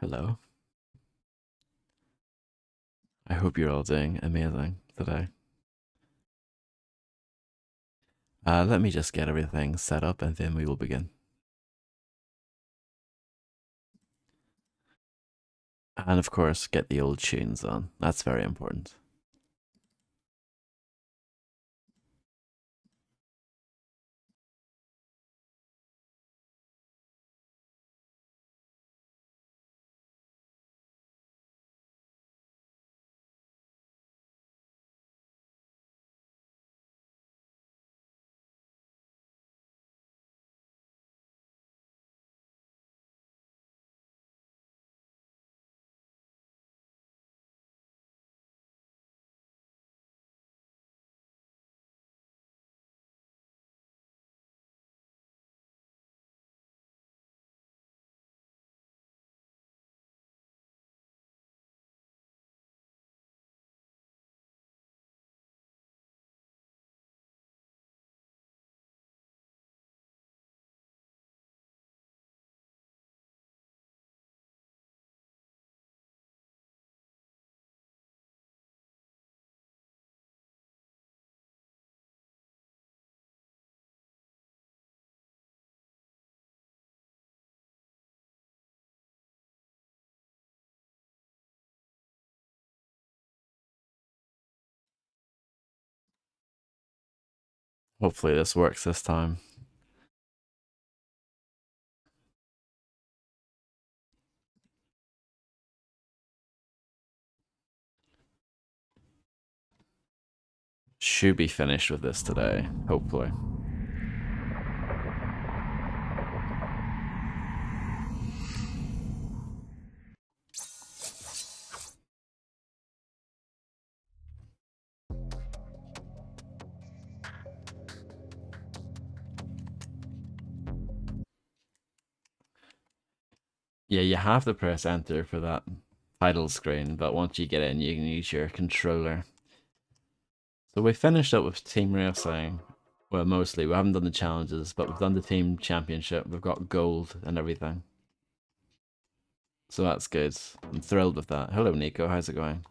Hello. I hope you're all doing amazing today. Let me just get everything set up and then we will begin. And of course, get the old tunes on. That's very important. Hopefully, this works this time. Should be finished with this today, hopefully. Yeah, you have to press enter for that title screen, but once you get in, you can use your controller. So we finished up with team racing. Well, mostly. We haven't done the challenges, but we've done the team championship. We've got gold and everything. So that's good. I'm thrilled with that. Hello, Nico. How's it going?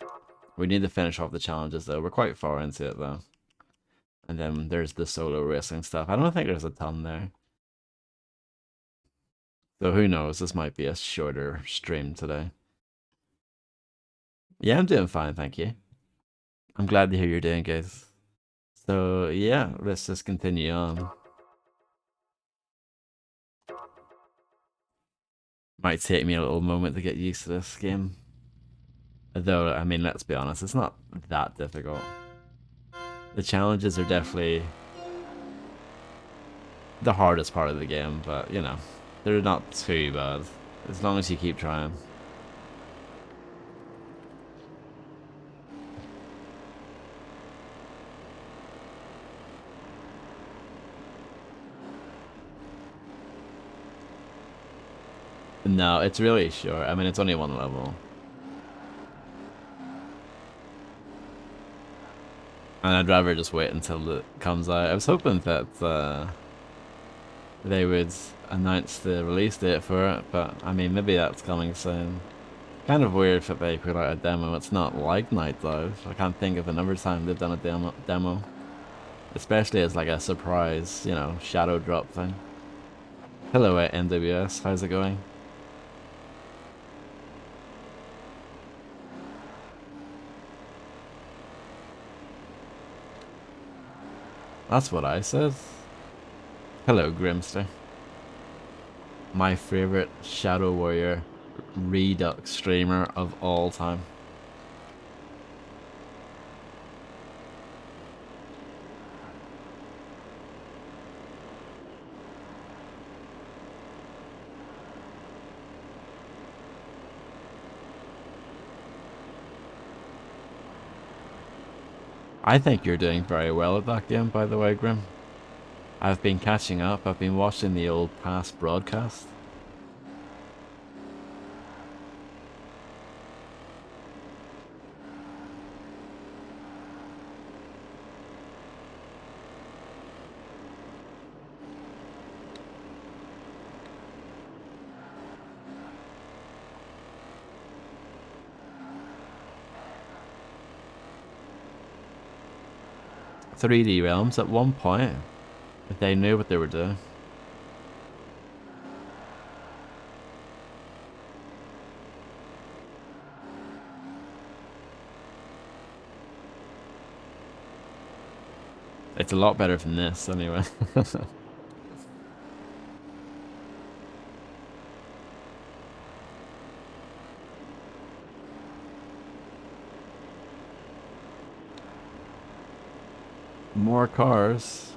We need to finish off the challenges, though. We're quite far into it, though. And then there's the solo racing stuff. I don't think there's a ton there. So who knows? This might be a shorter stream today. Yeah, I'm doing fine, thank you. I'm glad to hear you're doing good. So yeah, let's just continue on. Might take me a little moment to get used to this game. Though, I mean, let's be honest, it's not that difficult. The challenges are definitely the hardest part of the game, but you know, they're not too bad as long as you keep trying. No, it's really short. I mean, it's only one level. And I'd rather just wait until it comes out. I was hoping that they would announce the release date for it, but I mean, maybe that's coming soon. Kind of weird that they put out a demo. It's not like Night Dive. I can't think of another time they've done a demo. Especially as like a surprise, you know, shadow drop thing. Hello, NWS. How's it going? That's what I said. Hello, Grimster. My favorite Shadow Warrior Redux streamer of all time. I think you're doing very well at that game, by the way, Grim. I've been catching up. I've been watching the old past broadcast. 3D Realms at one point. If they knew what they were doing. It's a lot better than this, anyway. More cars.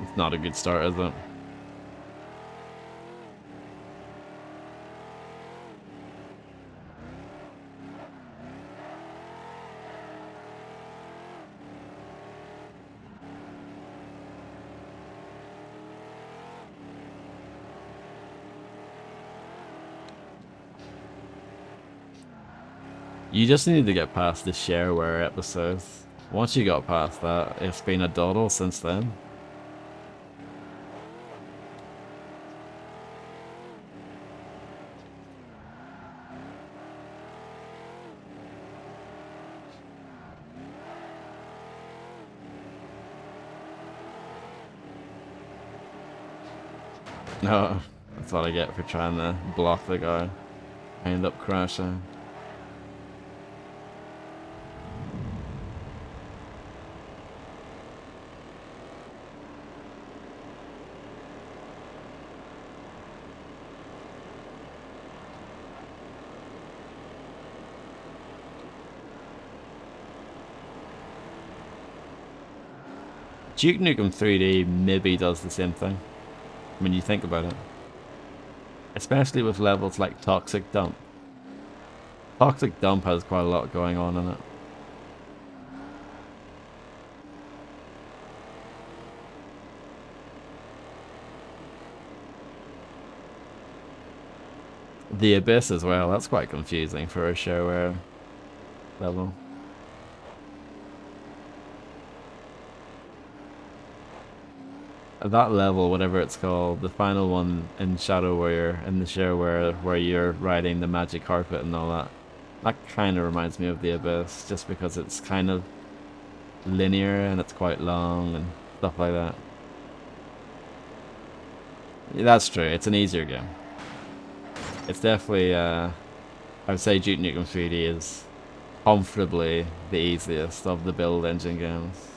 It's not a good start, is it? You just need to get past the shareware episodes. Once you got past that, it's been a doddle since then. No, that's what I get for trying to block the guy. I end up crashing. Duke Nukem 3D maybe does the same thing when you think about it. Especially with levels like Toxic Dump. Toxic Dump has quite a lot going on in it. The Abyss as well, that's quite confusing for a shareware level. That level, whatever it's called, the final one in Shadow Warrior, in the shareware where you're riding the magic carpet and all that, that kind of reminds me of the Abyss, just because it's kind of linear and it's quite long and stuff like that. Yeah, that's true, it's an easier game. It's definitely, I would say Duke Nukem 3D is comfortably the easiest of the build engine games.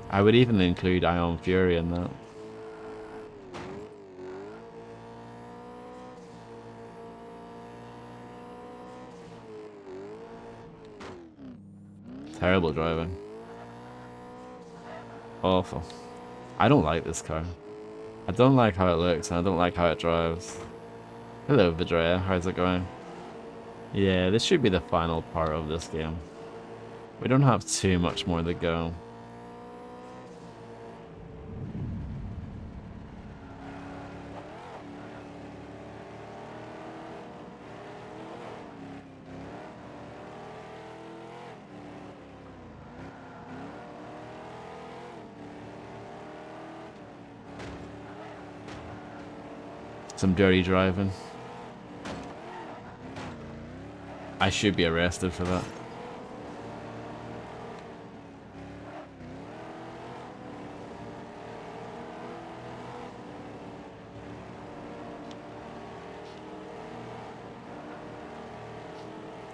I would even include Ion Fury in that. Terrible driving. Awful. I don't like this car. I don't like how it looks and I don't like how it drives. Hello Vidrea, how's it going? Yeah, this should be the final part of this game. We don't have too much more to go. Some dirty driving. I should be arrested for that.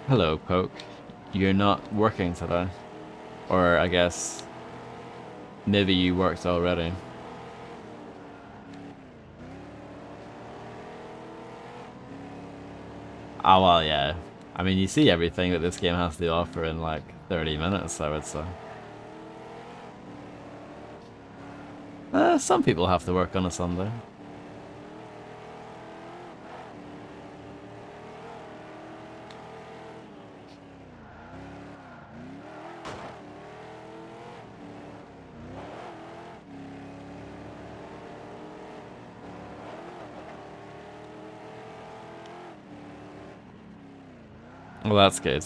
Hello, Poke. You're not working today. Or I guess maybe you worked already. Oh well, yeah. I mean, you see everything that this game has to offer in like 30 minutes, I would say. Some people have to work on a Sunday. Well, that's good.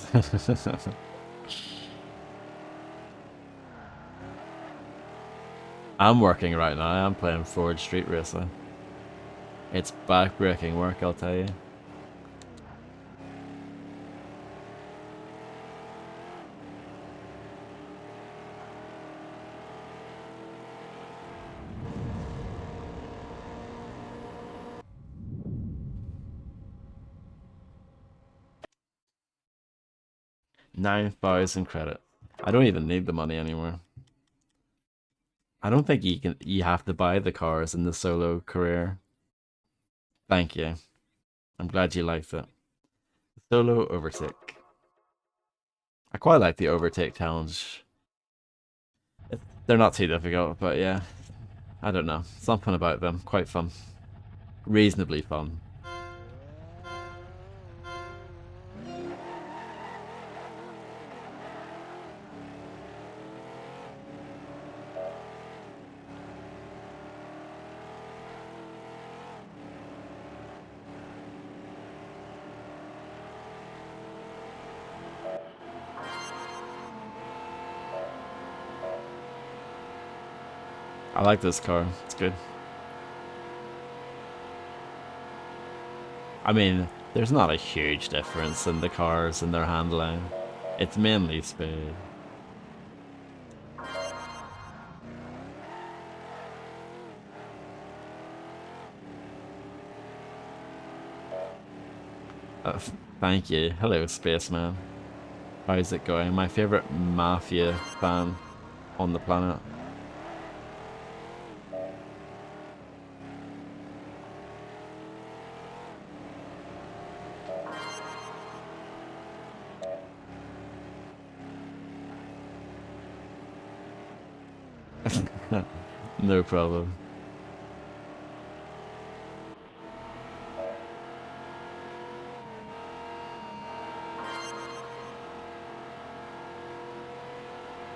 I'm working right now. I'm playing Ford Street Racing. It's backbreaking work, I'll tell you. $9,000 credit. I don't even need the money anymore. I don't think you have to buy the cars in the solo career. Thank you. I'm glad you liked it. Solo overtake. I quite like the overtake challenge. They're not too difficult, but yeah. I don't know. Something about them. Quite fun. Reasonably fun. I like this car. It's good. I mean, there's not a huge difference in the cars and their handling. It's mainly speed. Uh, Thank you. Hello, spaceman. How's it going? My favorite mafia fan on the planet. No problem.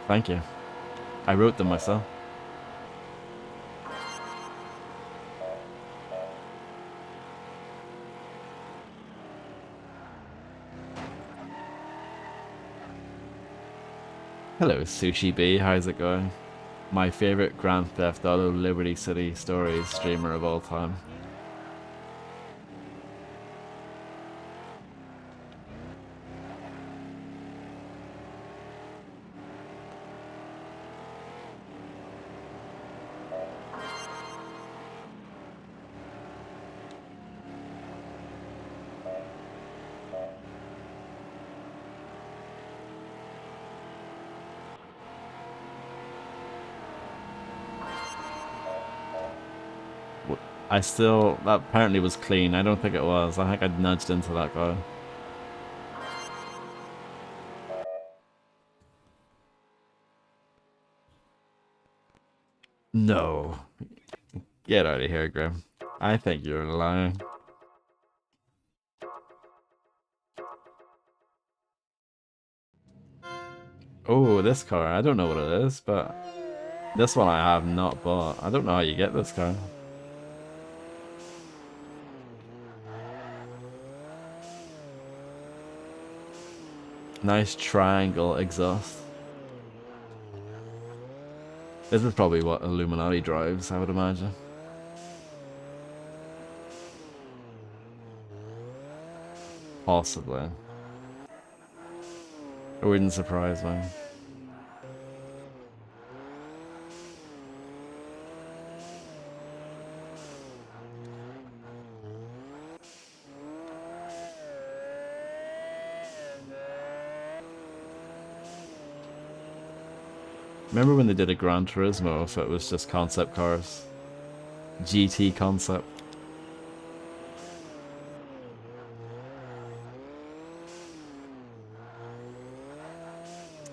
Thank you. I wrote them myself. Hello, Sushi B. How's it going? My favorite Grand Theft Auto Liberty City Stories streamer of all time. That apparently was clean. I don't think it was. I think I nudged into that guy. No. Get out of here, Grim. I think you're lying. Oh, this car. I don't know what it is, but this one I have not bought. I don't know how you get this car. Nice triangle exhaust. This is probably what Illuminati drives, I would imagine. Possibly. It wouldn't surprise me. Remember when they did a Gran Turismo if it was just concept cars? GT concept.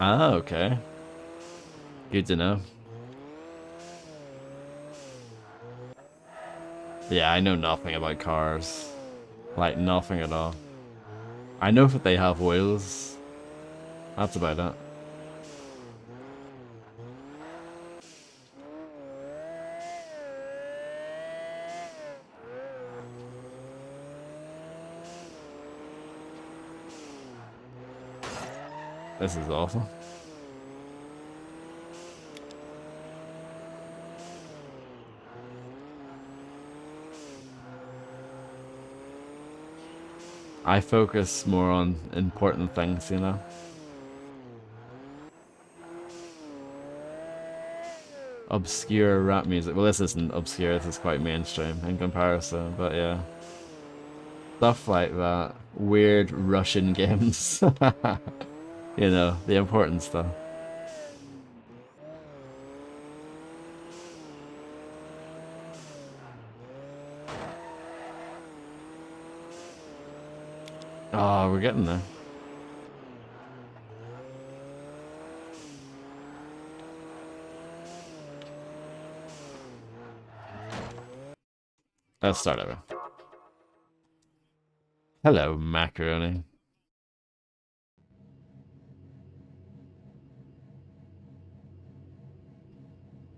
Ah, okay. Good to know. Yeah, I know nothing about cars. Like, nothing at all. I know that they have wheels. That's about it. This is awful. I focus more on important things, you know? Obscure rap music. Well, this isn't obscure, this is quite mainstream in comparison, but yeah. Stuff like that. Weird Russian games. You know, the important stuff. Oh, we're getting there. Let's start over. Hello, macaroni.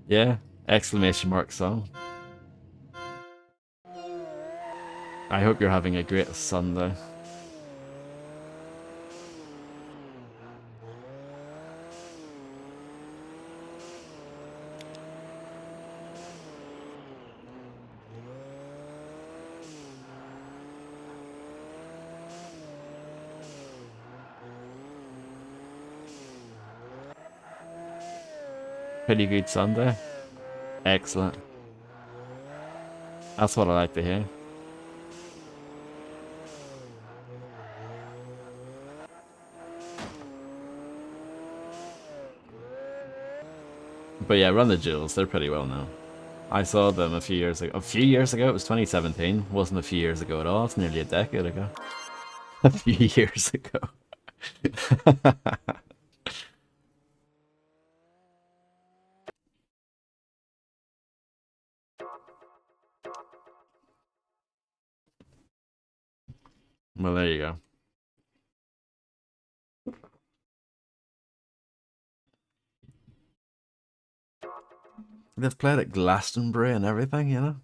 Yeah, exclamation mark song. I hope you're having a great Sunday. Pretty good Sunday. Excellent. That's what I like to hear. But yeah, Run the Jewels, they're pretty well known. I saw them a few years ago. A few years ago? It was 2017. Wasn't a few years ago at all. It's nearly a decade ago. A few years ago. Well, there you go. They've played at Glastonbury and everything, you know?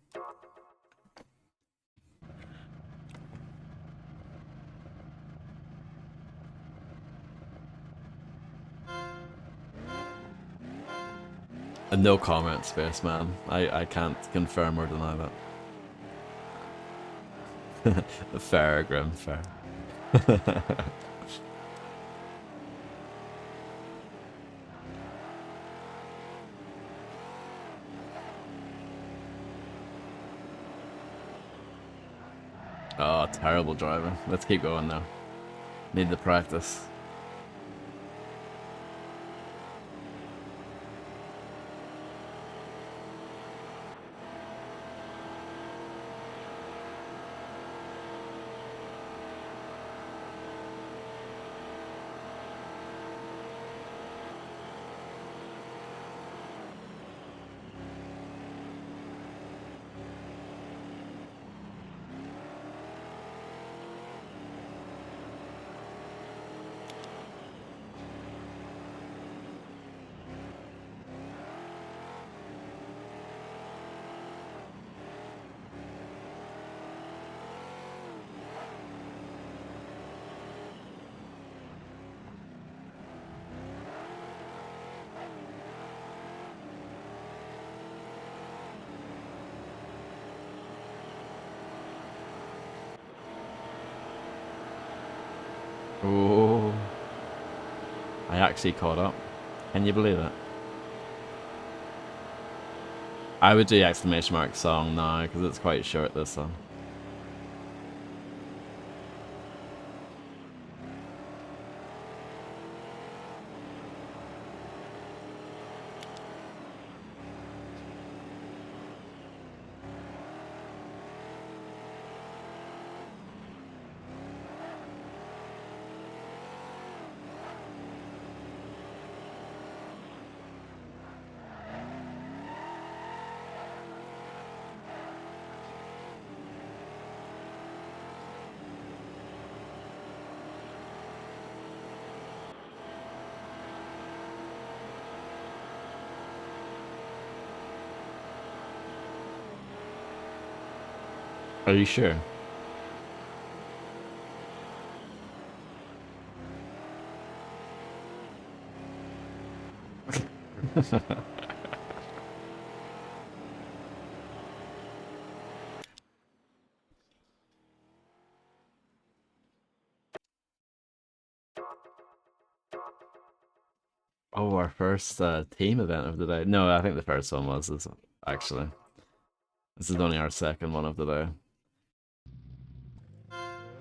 And no comment, Spaceman. I can't confirm or deny that. Fair, Grim, fair. Oh, terrible driver. Let's keep going now. Need the practice. Oh, I actually caught up. Can you believe it? I would do exclamation mark song now because it's quite short, this song. Are you sure? Oh, our first team event of the day. No, I think the first one was this, actually. This is only our second one of the day.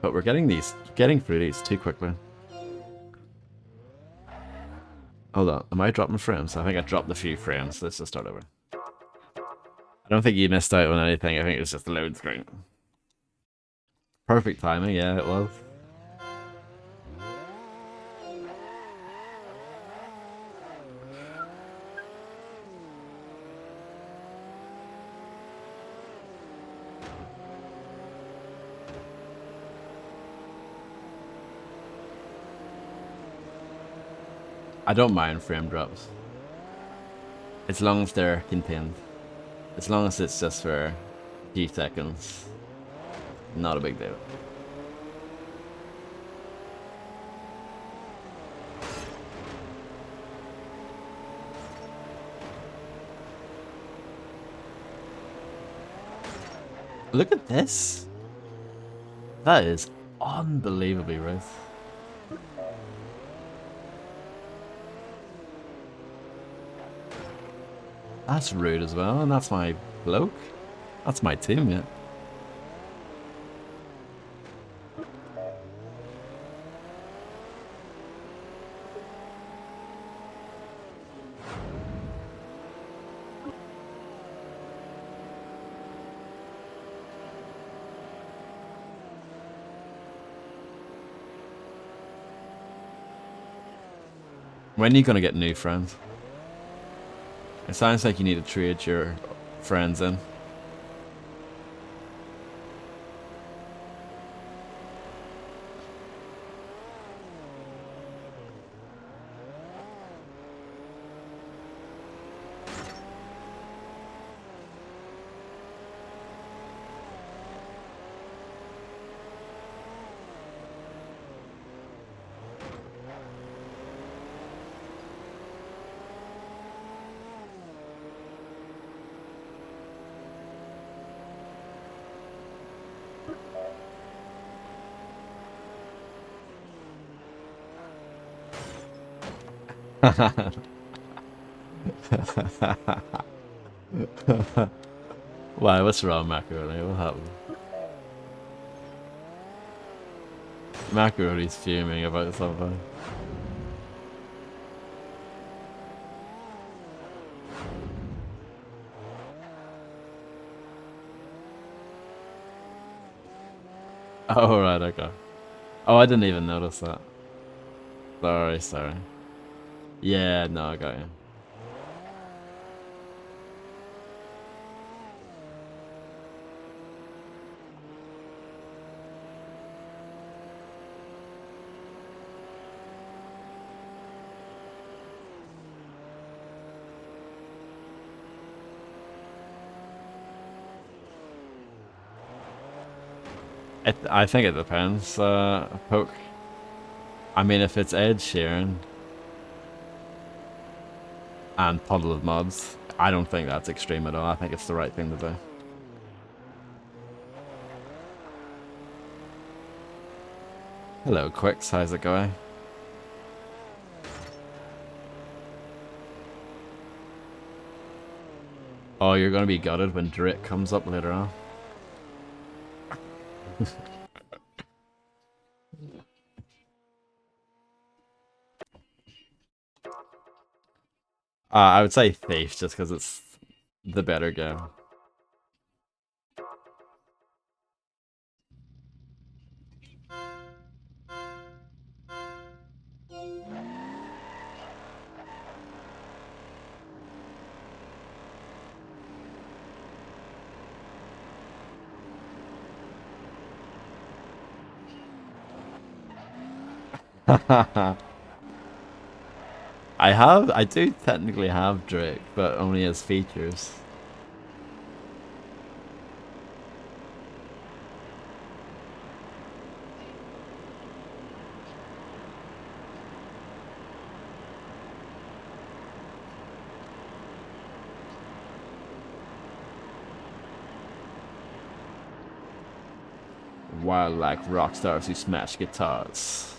But we're getting through these too quickly. Hold on, am I dropping frames? I think I dropped a few frames. Let's just start over. I don't think you missed out on anything. I think it was just a load screen. Perfect timing, yeah, it was. I don't mind frame drops. As long as they're contained. As long as it's just for a few seconds. Not a big deal. Look at this. That is unbelievably rude. That's rude as well, and that's my bloke. That's my teammate. When are you gonna get new friends? It sounds like you need to trade your friends in. Why, what's wrong, Macaroni? What happened? Macaroni's fuming about something. Oh, right, okay. Oh, I didn't even notice that. Sorry. Yeah, no, I got you. I think it depends, Poke. I mean, if it's Ed Sheeran and Puddle of Muds, I don't think that's extreme at all. I think it's the right thing to do. Hello, Quicks. How's it going? Oh, you're gonna be gutted when Drake comes up later on. I would say Thief just because it's the better game. I do technically have Drake, but only as features. Wild like rock stars who smash guitars.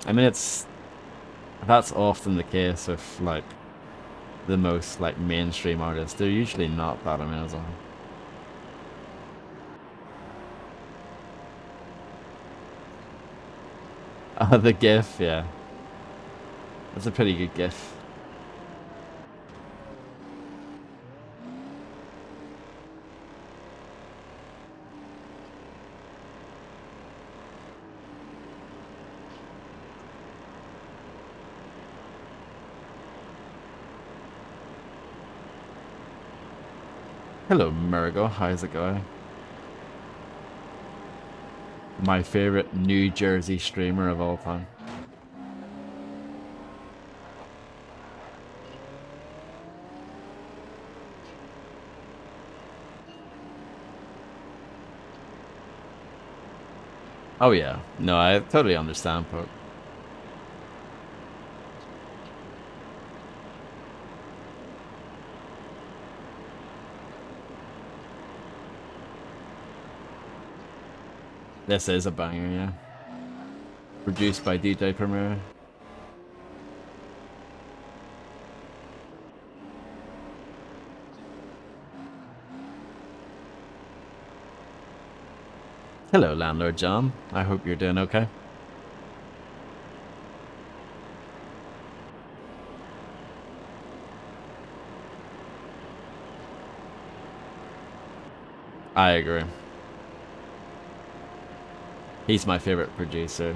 I mean, that's often the case with like the most like mainstream artists. They're usually not that amazing. The GIF, yeah, that's a pretty good GIF. Hello, Murgo. How's it going? My favorite New Jersey streamer of all time. Oh yeah, no, I totally understand, Poke. This is a banger, yeah. Produced by DJ Premier. Hello, Landlord John. I hope you're doing okay. I agree. He's my favorite producer.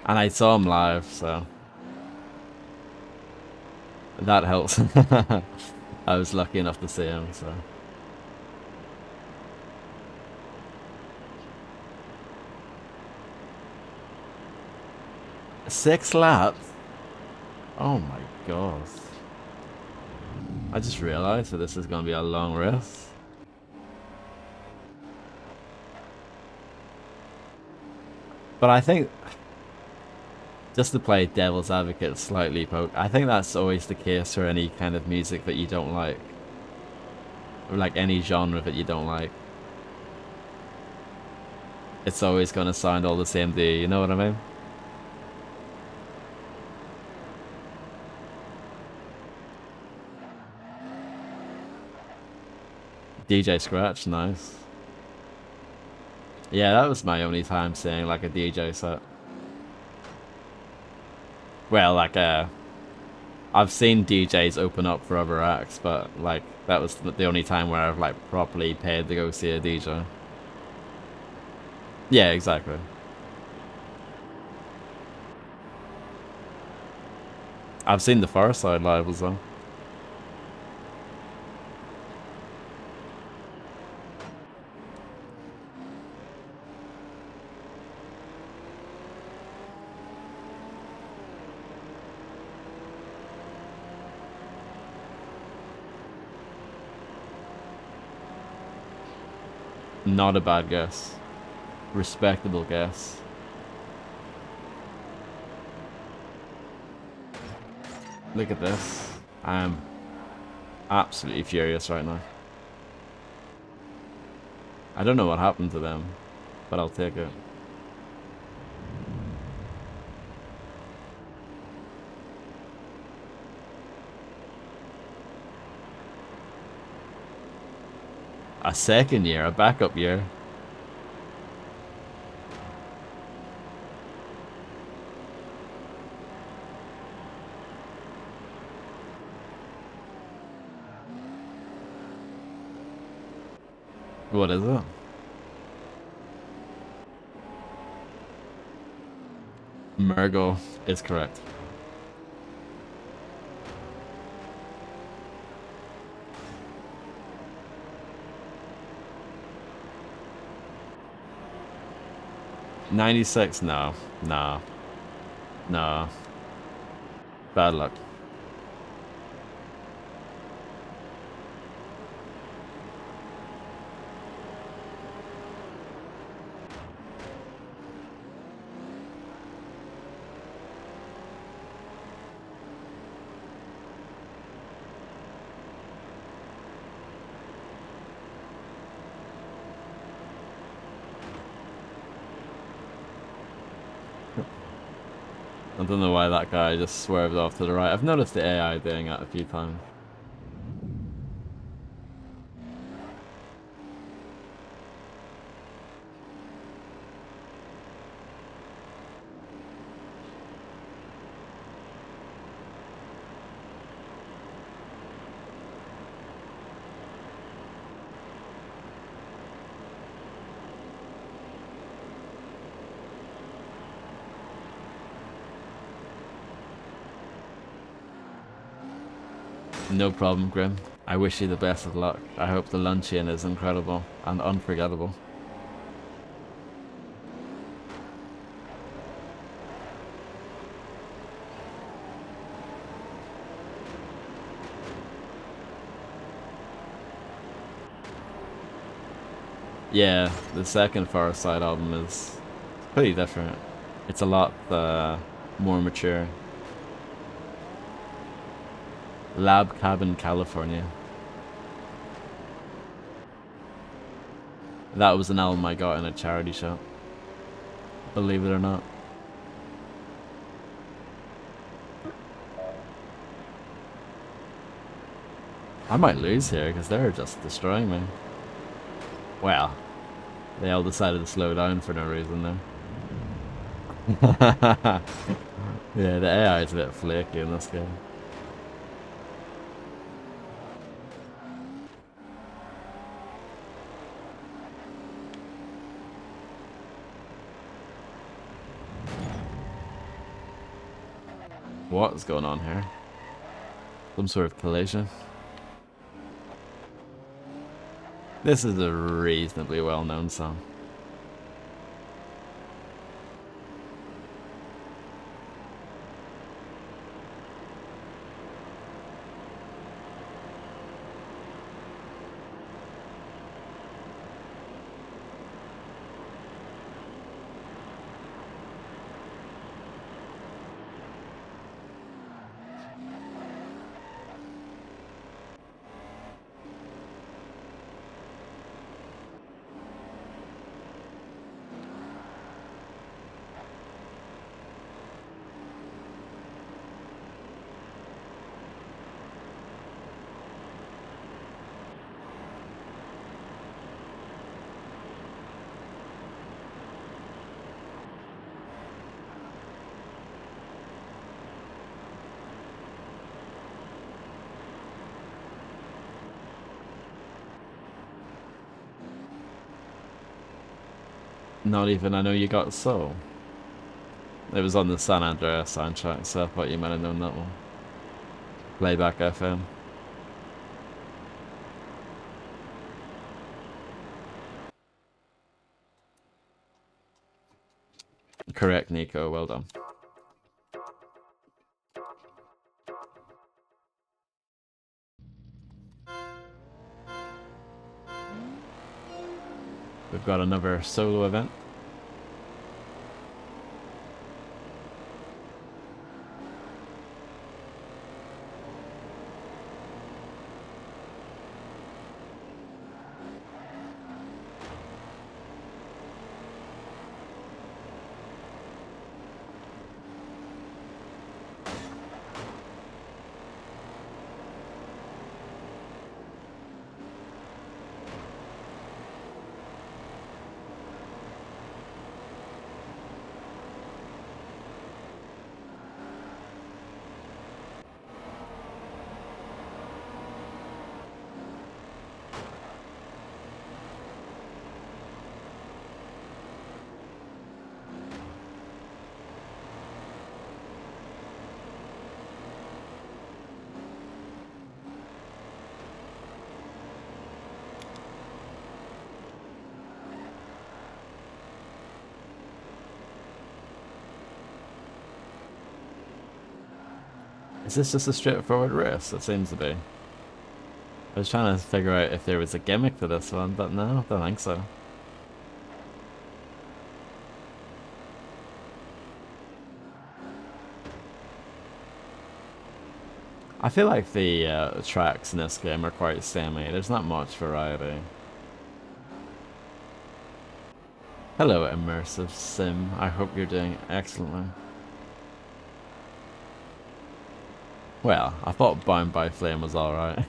And I saw him live, so that helps. I was lucky enough to see him, so. 6 laps? Oh my god. I just realized that this is going to be a long race. But I think, just to play devil's advocate slightly, Poke, I think that's always the case for any kind of music that you don't like. Or like any genre that you don't like. It's always going to sound all the same to you, you know what I mean? DJ Scratch, nice. Yeah, that was my only time seeing like a DJ set. Well, like I've seen DJs open up for other acts, but like that was the only time where I've like properly paid to go see a DJ. Yeah, exactly. I've seen the Far Side live as well. Not a bad guess. Respectable guess. Look at this. I am absolutely furious right now. I don't know what happened to them, but I'll take it. A second year, a backup year. What is it? Murgo is correct. '96? No, no, no. Bad luck. I don't know why that guy just swerved off to the right. I've noticed the AI doing that a few times. No problem, Grim. I wish you the best of luck. I hope the luncheon is incredible and unforgettable. Yeah, the second Far Side album is pretty different. It's a lot more mature. Lab Cabin, California. That was an album I got in a charity shop. Believe it or not. I might lose here because they're just destroying me. Well, they all decided to slow down for no reason there. Yeah, the AI is a bit flaky in this game. What is going on here? Some sort of collision. This is a reasonably well-known song. Not even I Know You Got Soul. It was on the San Andreas soundtrack, so I thought you might have known that one. Playback FM. Correct, Nico. Well done. We've got another solo event. Is this just a straightforward race? It seems to be. I was trying to figure out if there was a gimmick to this one, but no, I don't think so. I feel like the tracks in this game are quite samey. There's not much variety. Hello, Immersive Sim. I hope you're doing excellently. Well, I thought Bound by Flame was alright.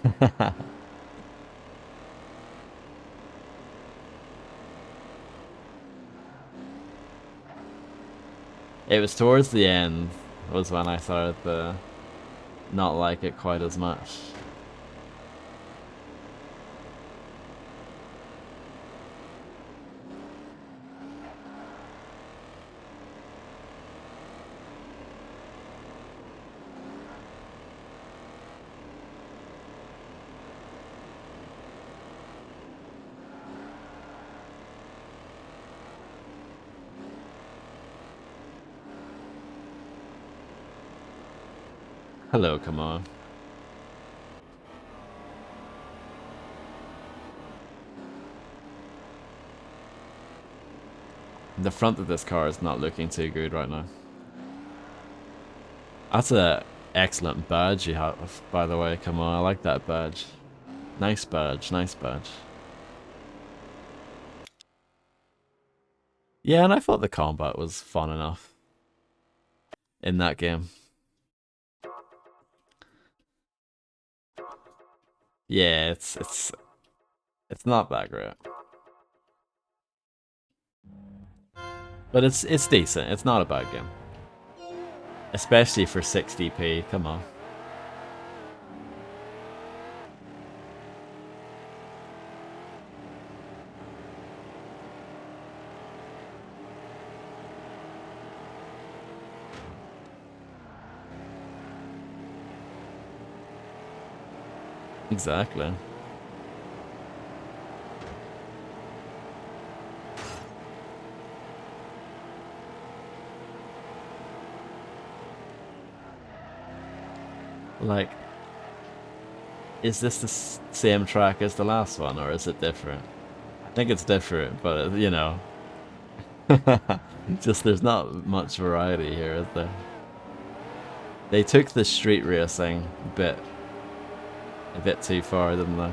It was towards the end was when I started to not like it quite as much. Hello, come on. The front of this car is not looking too good right now. That's a excellent badge you have, by the way. Come on, I like that badge. Nice badge, nice badge. Yeah, and I thought the combat was fun enough in that game. Yeah, it's not that great. But it's decent. It's not a bad game. Especially for 60p, come on. Exactly. Like, is this the same track as the last one, or is it different? I think it's different, but, you know. Just there's not much variety here, is there? They took the street racing a bit too far, didn't they?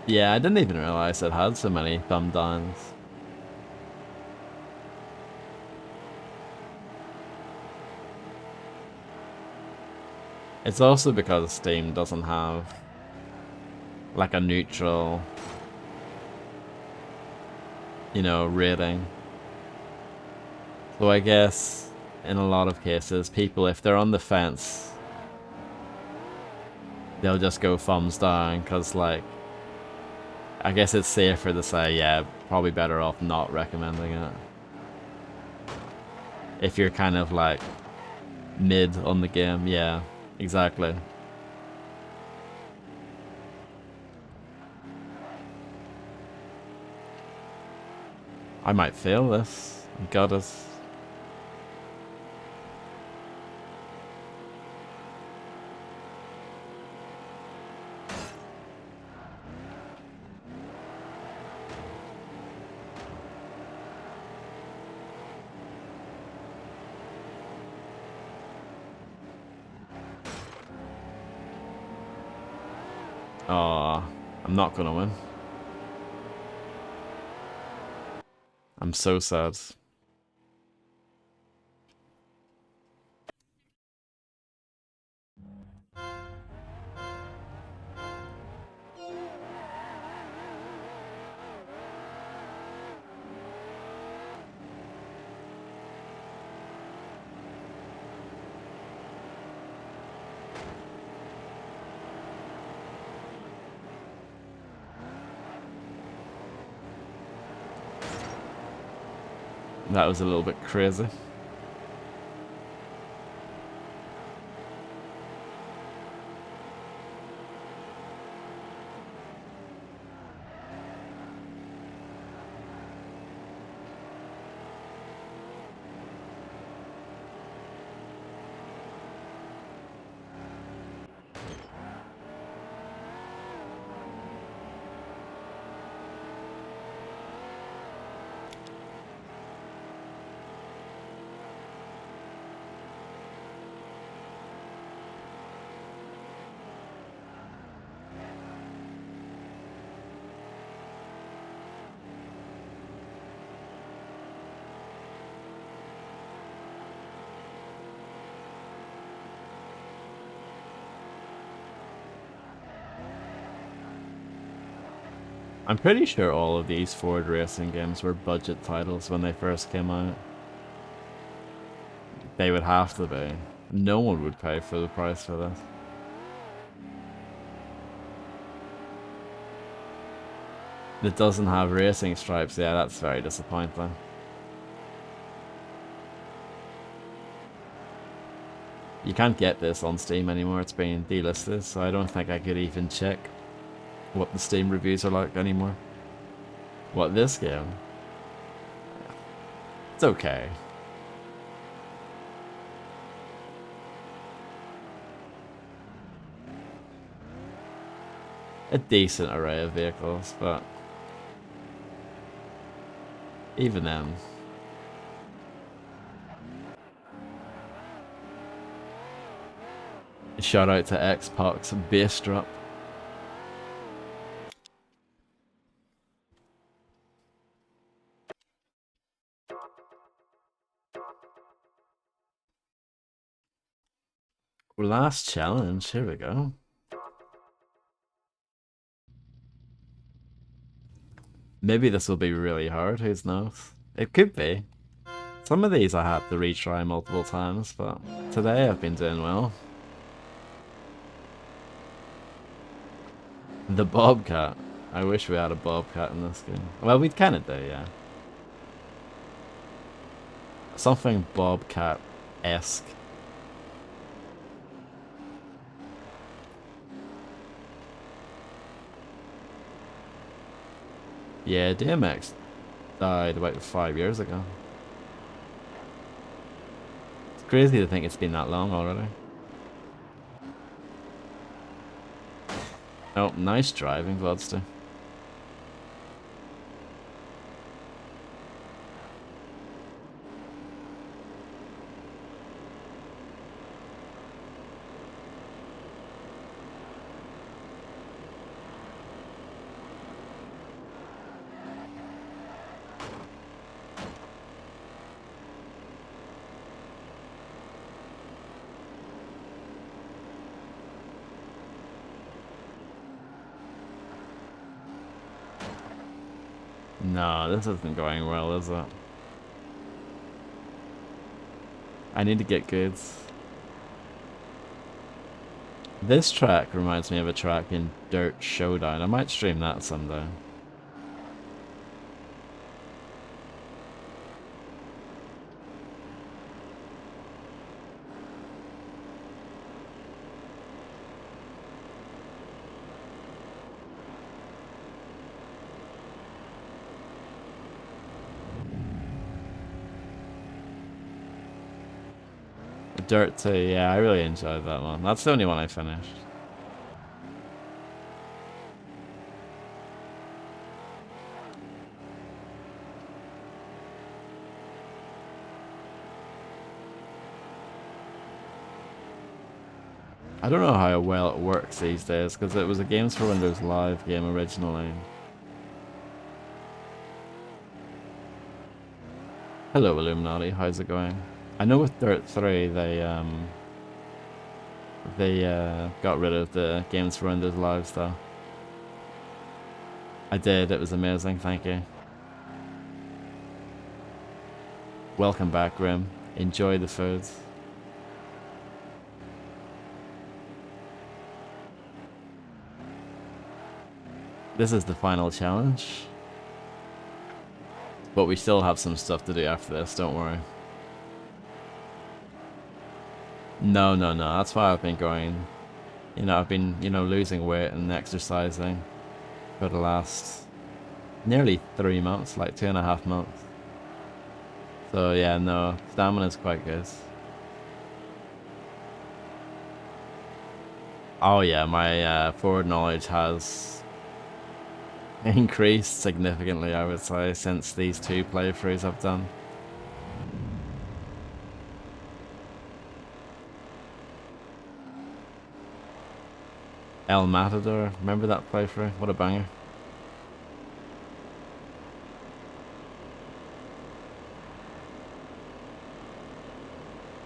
Yeah, I didn't even realize it had so many thumb downs. It's also because Steam doesn't have like a neutral, you know, rating. So I guess in a lot of cases, people, if they're on the fence, they'll just go thumbs down because, like, I guess it's safer to say, yeah, probably better off not recommending it. If you're kind of like mid on the game, yeah, exactly. I might fail this. Got us. Oh, I'm not gonna win. I'm so sad. That was a little bit crazy. I'm pretty sure all of these Ford racing games were budget titles when they first came out. They would have to be. No one would pay full price for this. It doesn't have racing stripes. Yeah, that's very disappointing. You can't get this on Steam anymore. It's been delisted, so I don't think I could even check what the Steam reviews are like anymore. What, this game? It's okay. A decent array of vehicles, but even then. Shout out to Xbox Bass Drop. Last challenge, here we go. Maybe this will be really hard, who knows? It could be. Some of these I had to retry multiple times, but today I've been doing well. The Bobcat. I wish we had a Bobcat in this game. Well, we kind of do, yeah. Something Bobcat-esque. Yeah, DMX died about 5 years ago. It's crazy to think it's been that long already. Oh, nice driving, Vodster. No, this isn't going well, is it? I need to get goods. This track reminds me of a track in Dirt Showdown. I might stream that someday. Dirt 2, yeah, I really enjoyed that one. That's the only one I finished. I don't know how well it works these days, because it was a Games for Windows Live game originally. Hello Illuminati, how's it going? I know with Dirt 3 they got rid of the Games for Windows Live stuff. I did, it was amazing, thank you. Welcome back, Grim. Enjoy the foods. This is the final challenge. But we still have some stuff to do after this, don't worry. No, that's why I've been going, I've been, losing weight and exercising for the last nearly 3 months, like 2.5 months. So yeah, no, stamina's quite good. Oh yeah, my forward knowledge has increased significantly, I would say, since these 2 playthroughs I've done. El Matador, remember that playthrough? What a banger.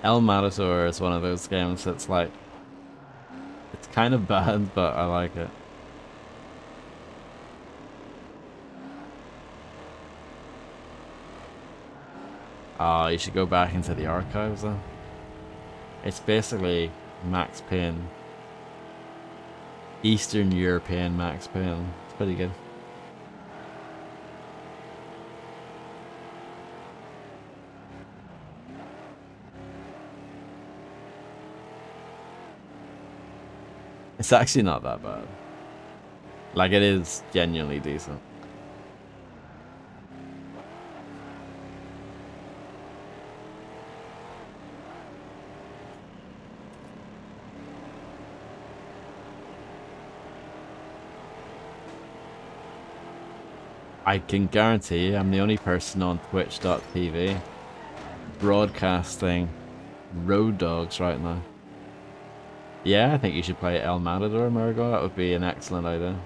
El Matador is one of those games that's like, it's kind of bad, but I like it. Oh, you should go back into the archives though. It's basically Max Payne. Eastern European Max Payne. It's pretty good. It's actually not that bad. Like, it is genuinely decent. I can guarantee you I'm the only person on Twitch.tv broadcasting Road Dogs right now. Yeah, I think you should play El Matador, Murgo. That would be an excellent idea.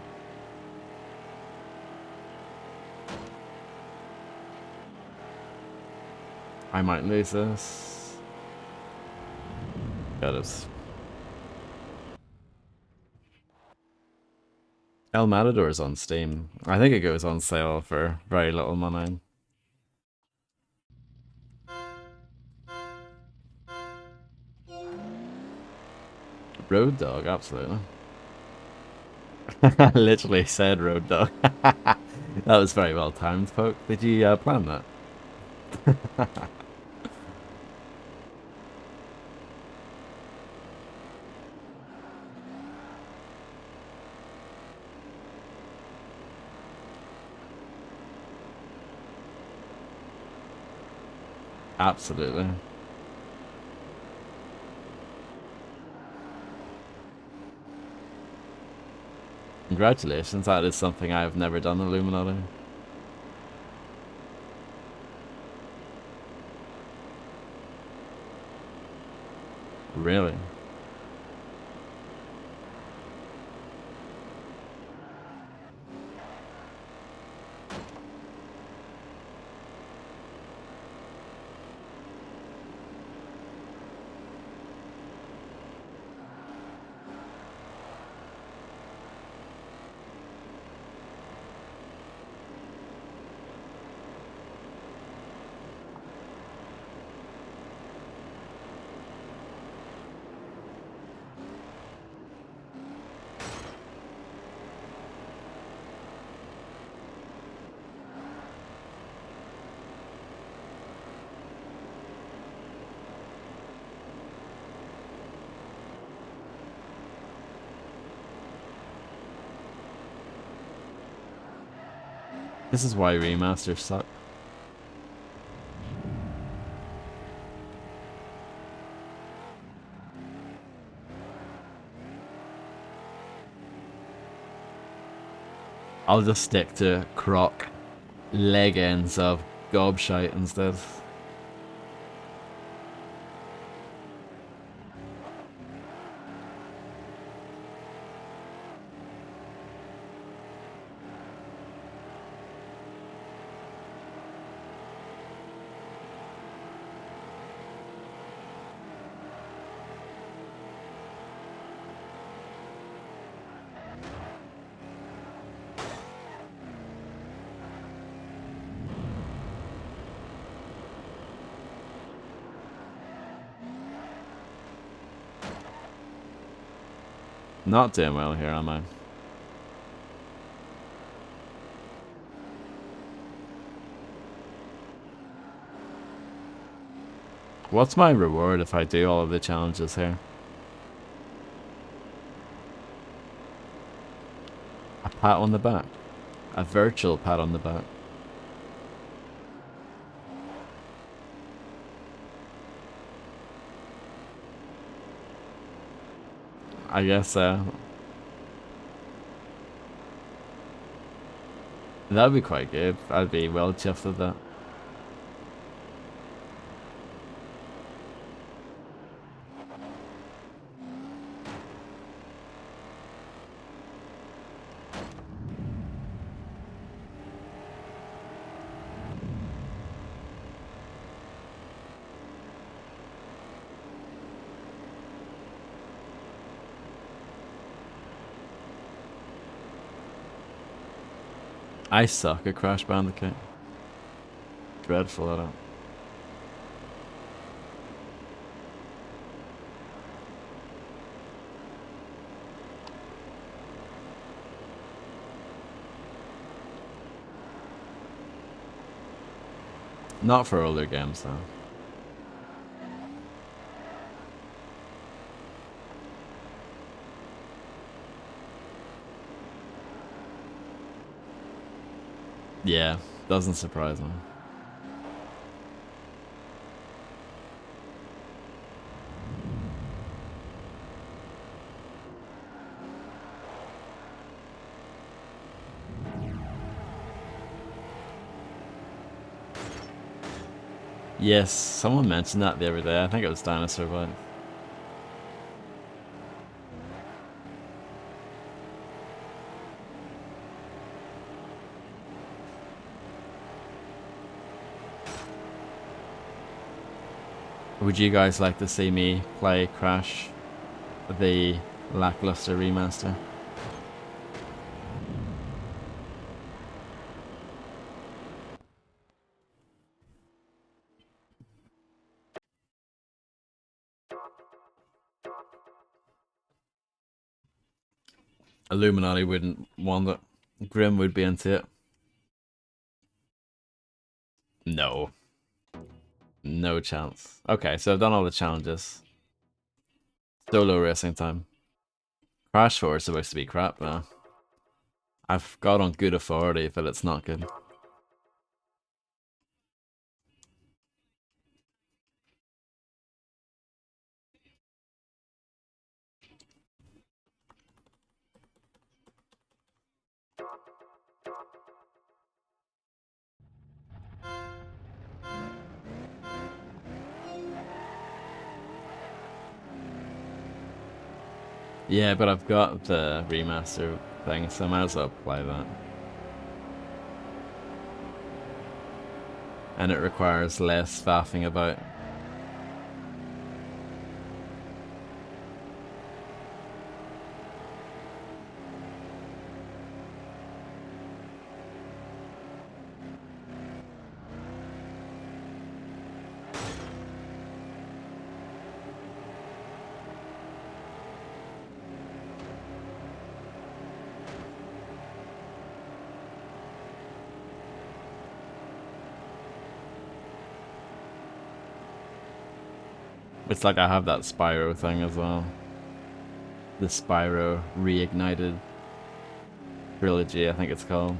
I might lose this. Got it. El Matador is on Steam. I think it goes on sale for very little money. Road Dog, absolutely. Literally said Road Dog. That was very well timed, Poke. Did you plan that? Absolutely. Congratulations, that is something I've never done, Illuminati. Really? This is why remasters suck. I'll just stick to croc leg ends of gobshite instead. Not doing well here, am I? What's my reward if I do all of the challenges here? A pat on the back. A virtual pat on the back. I guess that'd be quite good. I'd be well chuffed with that. I suck at Crash Bandicoot. Dreadful at it. Not for older games though. Yeah, doesn't surprise me. Yes, someone mentioned that the other day. I think it was Dinosaur Bite. Would you guys like to see me play Crash, the lackluster remaster? Illuminati wouldn't want it. Grim would be into it. No. No chance. Okay, so I've done all the challenges. Solo racing time. Crash 4 is supposed to be crap now. I've got on good authority that it's not good. Yeah, but I've got the remaster thing, so I might as well play that. And it requires less faffing about. It's like I have that Spyro thing as well. The Spyro Reignited trilogy, I think it's called.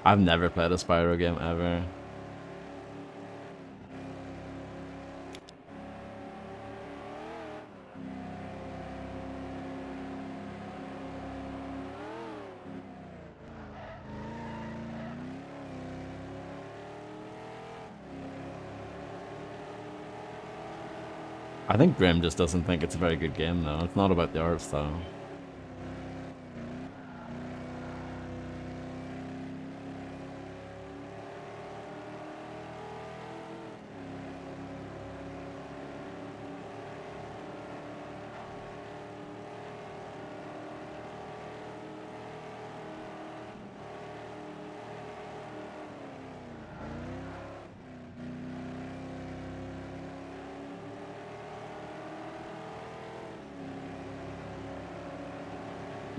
I've never played a Spyro game ever. I think Grim just doesn't think it's a very good game though. It's not about the art style.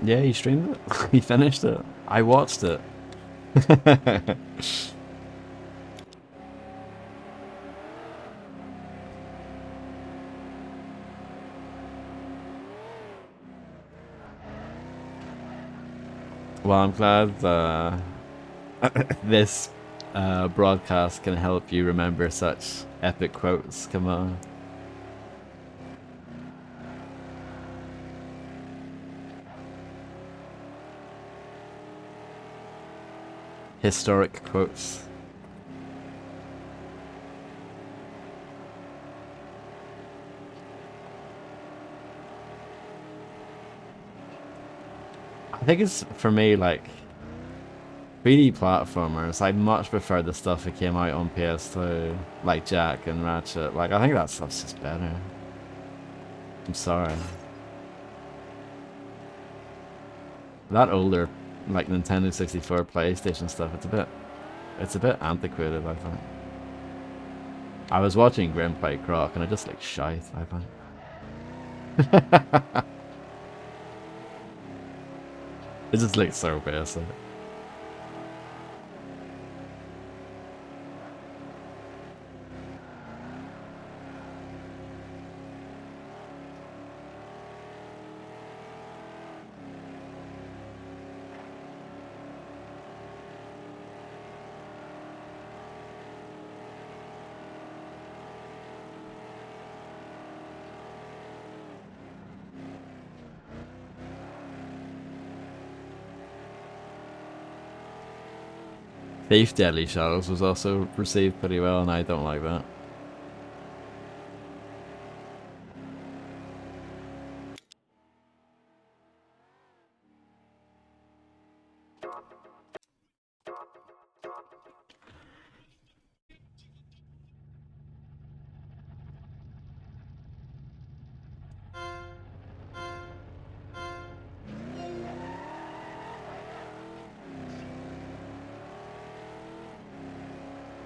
Yeah, he streamed it. He finished it. I watched it. Well, I'm glad this broadcast can help you remember such epic quotes. Come on. Historic quotes. I think it's, for me, like, 3D platformers, I much prefer the stuff that came out on PS2, like Jak and Ratchet. Like, I think that stuff's just better. I'm sorry. That older, like, Nintendo 64, PlayStation stuff, it's a bit antiquated, I think. I was watching Grim play Croc and I just like shite, I think. It just looks so basic. Thief Deadly Shadows was also received pretty well, and I don't like that.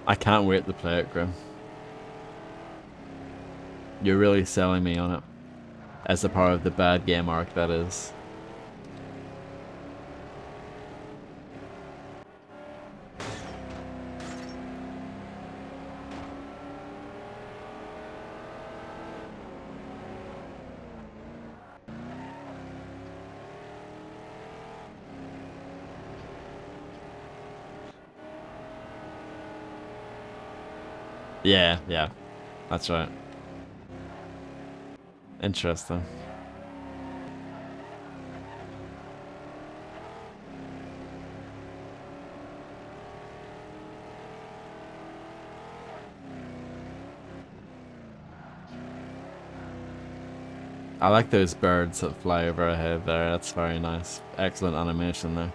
I can't wait to play it, Grim. You're really selling me on it. As a part of the bad game arc, that is. Yeah, yeah. That's right. Interesting. I like those birds that fly over our head there. That's very nice. Excellent animation there.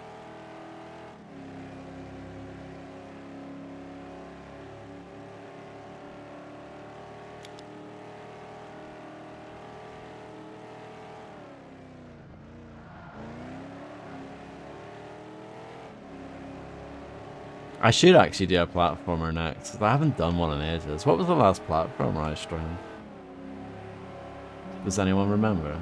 I should actually do a platformer next, 'cause I haven't done one in ages. What was the last platformer I streamed? Does anyone remember?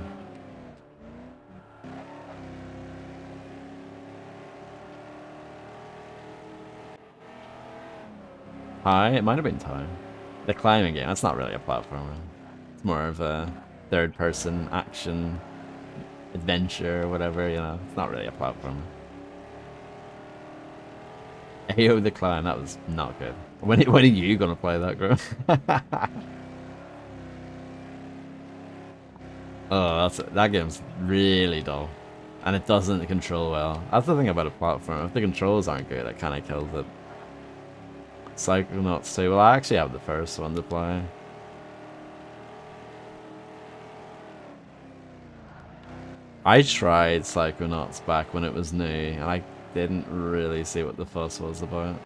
Hi, it might have been Time. The climbing game, that's not really a platformer. It's more of a third-person action adventure or whatever, you know. It's not really a platformer. AO the Climb, that was not good. When are you gonna play that, bro? Oh, that game's really dull. And it doesn't control well. That's the thing about a platform. If the controls aren't good, it kind of kills it. Psychonauts 2. Well, I actually have the first one to play. I tried Psychonauts back when it was new, and I didn't really see what the fuss was about.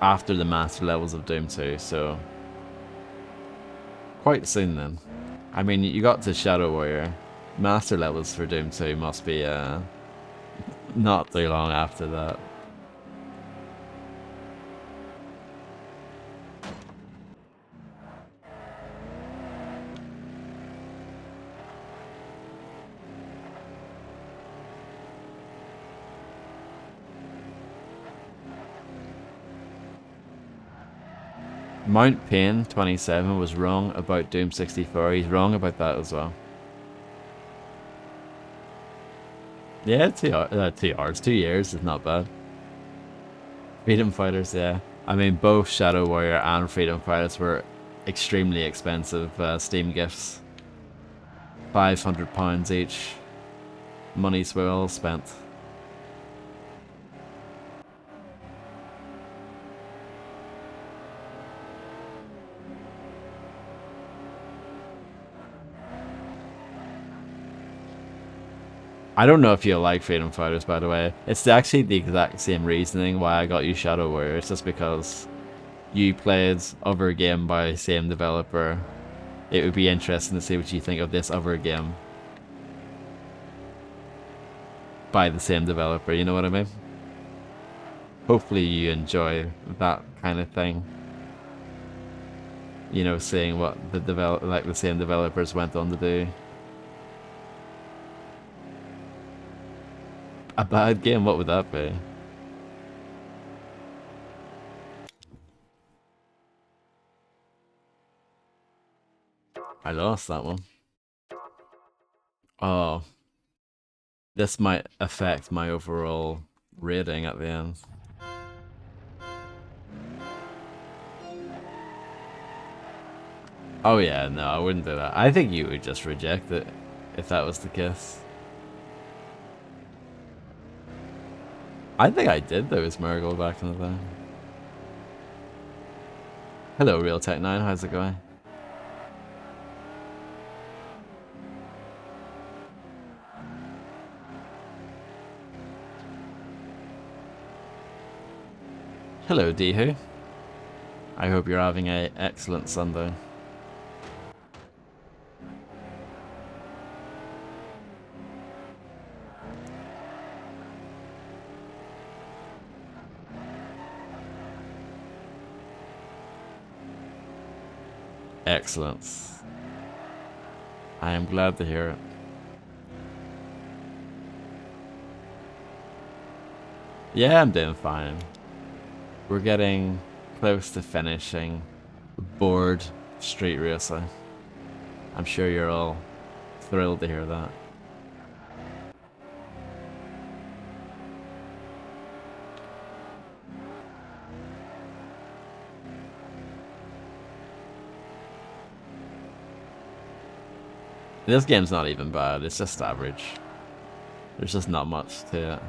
After the master levels of Doom 2, so quite soon then. I mean, you got to Shadow Warrior. Master levels for Doom 2 must be not too long after that. Mount Pain 27 was wrong about Doom 64. He's wrong about that as well. Yeah, 2 hours, 2 years is not bad. Freedom Fighters, yeah. I mean, both Shadow Warrior and Freedom Fighters were extremely expensive Steam gifts. £500 each. Money's well spent. I don't know if you like Freedom Fighters, by the way. It's actually the exact same reasoning why I got you Shadow Warrior. It's just because you played other game by same developer. It would be interesting to see what you think of this other game by the same developer, you know what I mean? Hopefully you enjoy that kind of thing. You know, seeing what the same developers went on to do. A bad game? What would that be? I lost that one. Oh, this might affect my overall rating at the end. Oh yeah, no, I wouldn't do that. I think you would just reject it if that was the case. I think I did though, Smeargle back in the day. Hello, Real Tech 9, how's it going? Hello, Dehu. I hope you're having an excellent Sunday. Excellent. I am glad to hear it. Yeah, I'm doing fine. We're getting close to finishing the board street racing. I'm sure you're all thrilled to hear that. This game's not even bad, it's just average. There's just not much to it.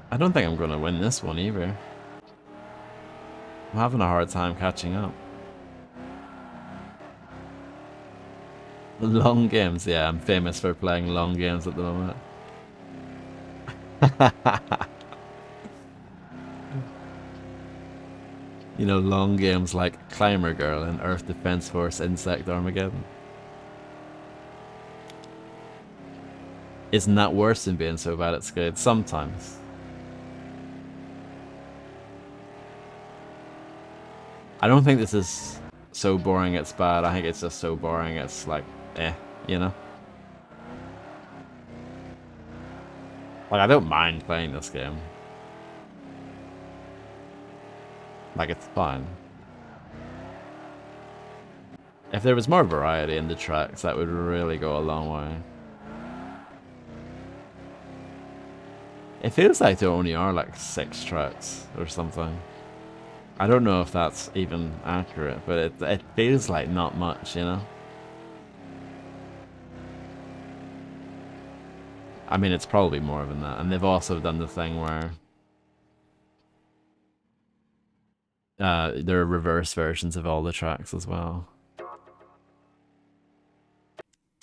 I don't think I'm going to win this one either. I'm having a hard time catching up. Long games, yeah, I'm famous for playing long games at the moment. You know, long games like Climber Girl and Earth Defense Force Insect Armageddon. Isn't that worse than being so bad at Skate? Sometimes. I don't think this is so boring it's bad. I think it's just so boring it's like, you know? Like, I don't mind playing this game. Like, it's fine. If there was more variety in the tracks, that would really go a long way. It feels like there only are like 6 tracks or something. I don't know if that's even accurate, but it feels like not much, you know? I mean, it's probably more than that. And they've also done the thing where there are reverse versions of all the tracks as well.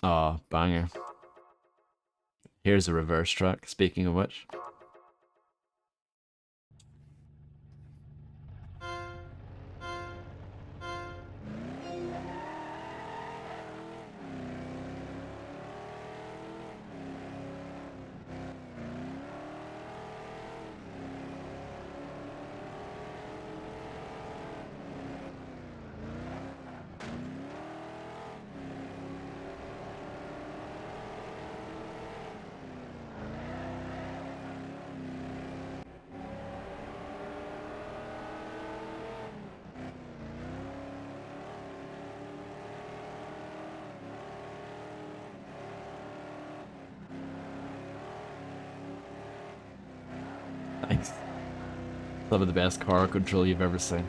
Oh, banger. Here's a reverse track, speaking of which. Thanks. Some of the best car control you've ever seen.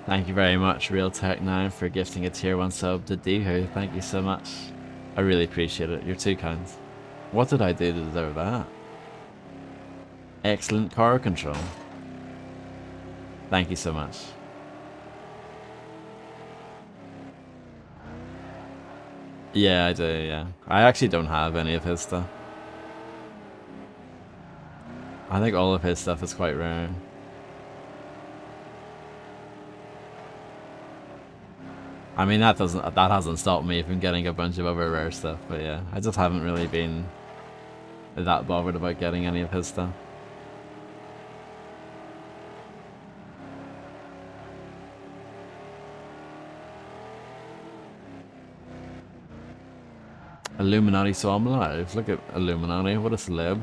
Thank you very much, Real Tech 9, for gifting a tier 1 sub to Dehu. Thank you so much. I really appreciate it. You're too kind. What did I do to deserve that? Excellent car control. Thank you so much. Yeah, I do, yeah. I actually don't have any of his stuff. I think all of his stuff is quite rare. I mean, that hasn't stopped me from getting a bunch of other rare stuff, but yeah, I just haven't really been that bothered about getting any of his stuff. Illuminati, so I'm alive. Look at Illuminati, what a celeb.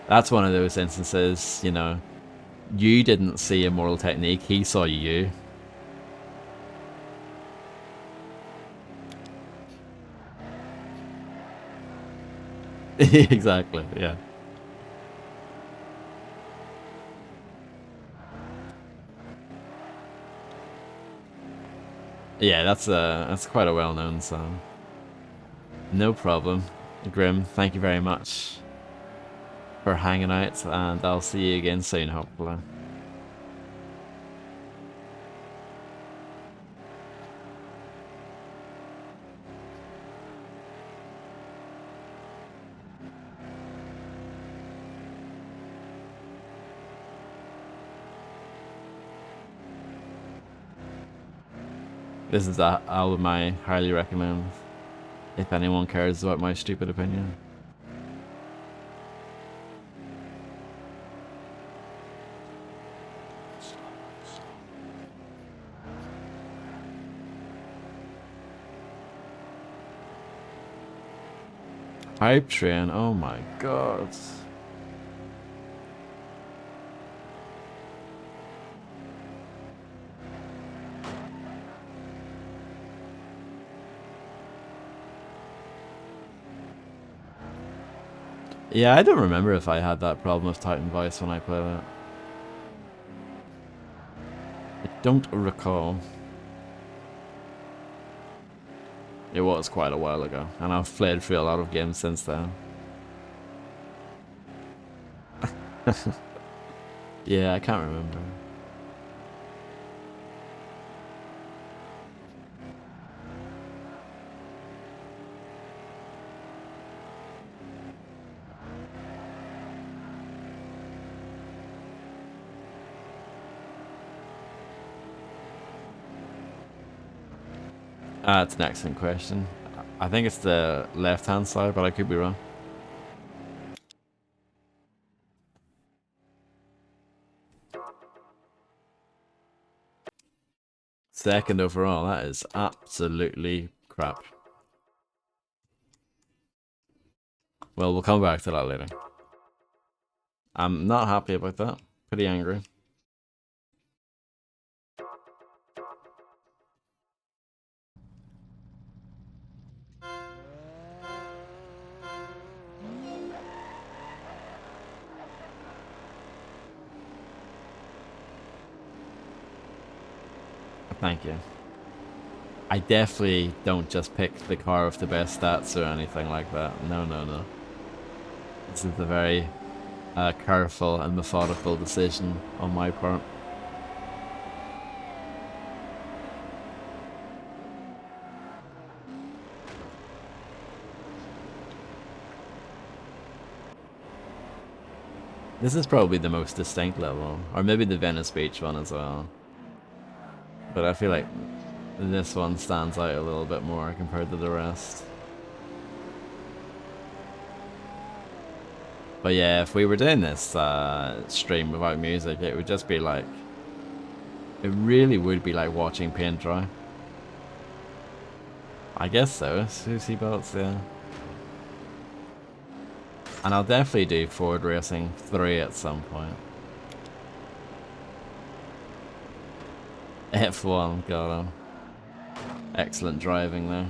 That's one of those instances, you know, you didn't see Immortal Technique, he saw you. Exactly, yeah. Yeah, that's quite a well-known song. No problem. Grim, thank you very much for hanging out, and I'll see you again soon, hopefully. This is an album I highly recommend, if anyone cares about my stupid opinion. Hype Train, oh my god. Yeah, I don't remember if I had that problem with Titan Voice when I played it. I don't recall. It was quite a while ago, and I've played through a lot of games since then. Yeah, I can't remember. That's an excellent question. I think it's the left-hand side, but I could be wrong. Second overall, that is absolutely crap. Well, we'll come back to that later. I'm not happy about that. Pretty angry. Thank you. I definitely don't just pick the car with the best stats or anything like that. No, no, no. This is a very careful and methodical decision on my part. This is probably the most distinct level, or maybe the Venice Beach one as well. But I feel like this one stands out a little bit more compared to the rest. But yeah, if we were doing this stream without music, it would just be like... It really would be like watching paint dry. I guess so. Susie Belts, yeah. And I'll definitely do Ford Racing 3 at some point. F1, got him. Excellent driving there.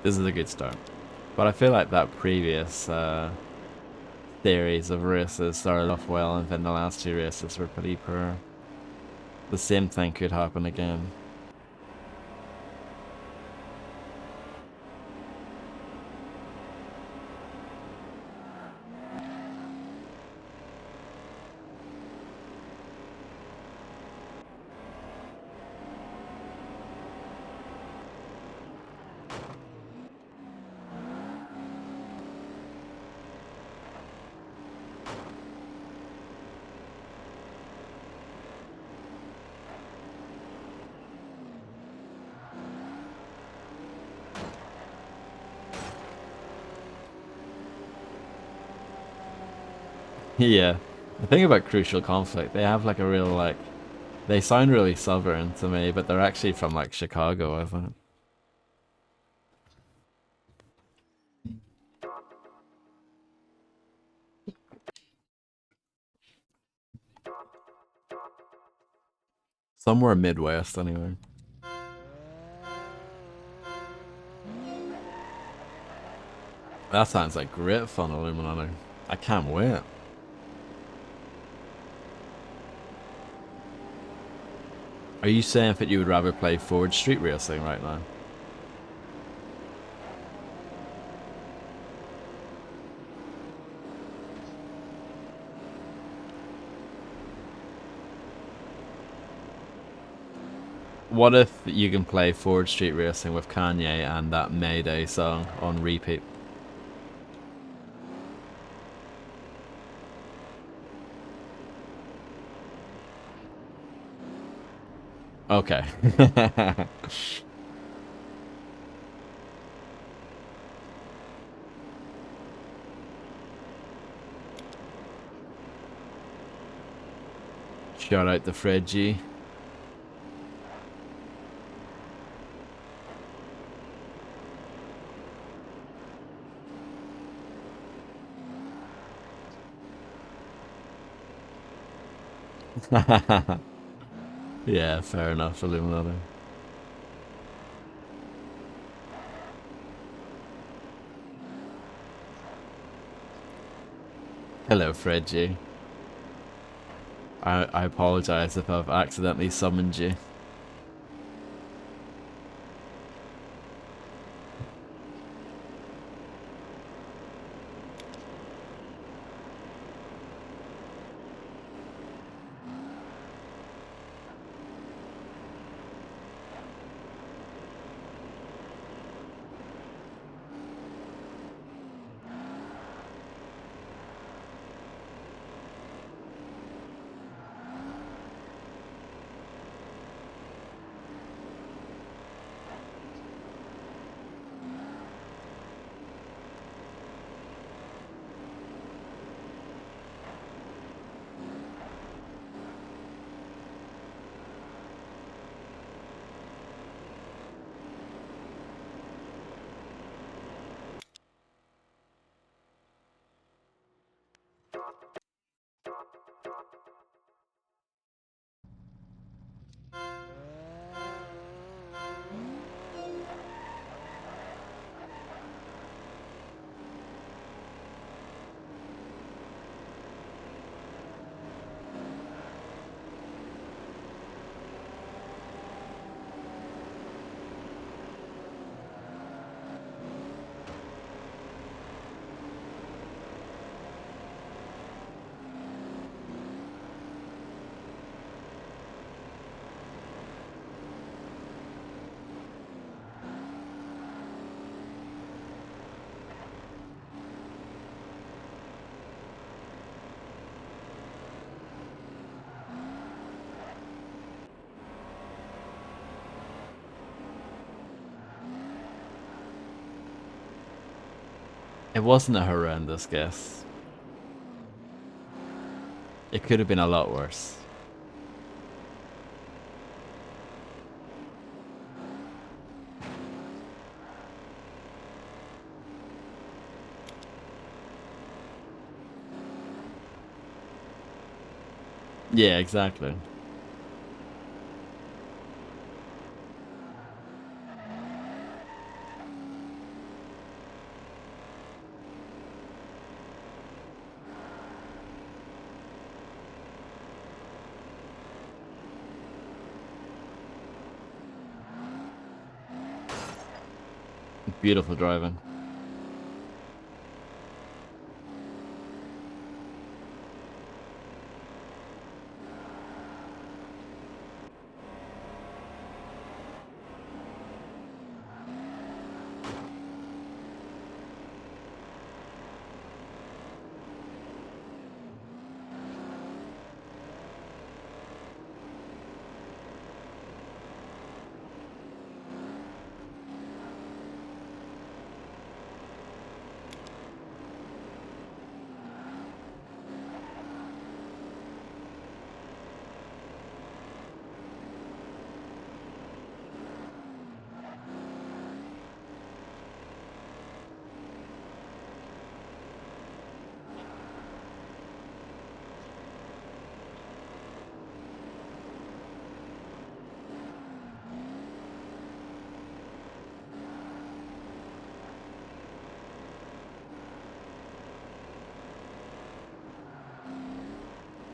This is a good start. But I feel like that previous series of races started off well, and then the last two races were pretty poor. The same thing could happen again. Yeah. The thing about Crucial Conflict, they have like a real like they sound really southern to me, but they're actually from like Chicago, I think. Somewhere Midwest anyway. That sounds like great fun, Illuminati. I can't wait. Are you saying that you would rather play Forge Street Racing right now? What if you can play Forge Street Racing with Kanye and that Mayday song on repeat? Okay. Shout out to Fred G. Yeah, fair enough, Illuminati. Hello, Fred G. I apologize if I've accidentally summoned you. It wasn't a horrendous guess. It could have been a lot worse. Yeah, exactly. Beautiful driving.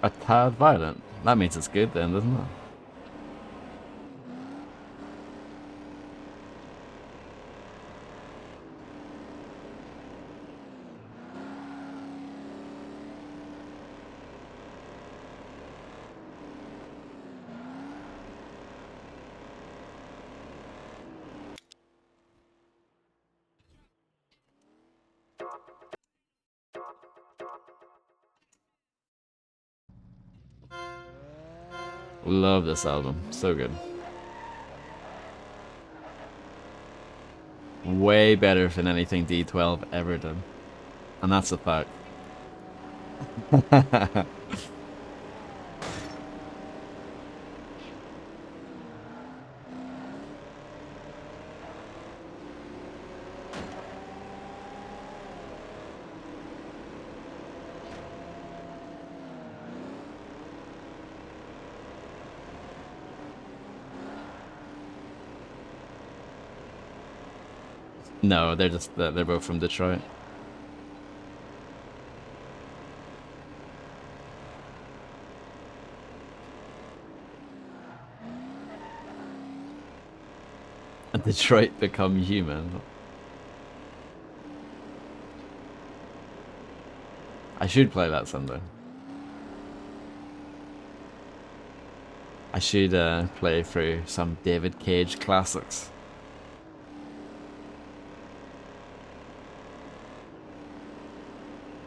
A tad violent. That means it's good then, doesn't it? Love this album. So good. Way better than anything D12 ever done. And that's a fact. No, they're both from Detroit. And Detroit Become Human. I should play that someday. I should play through some David Cage classics.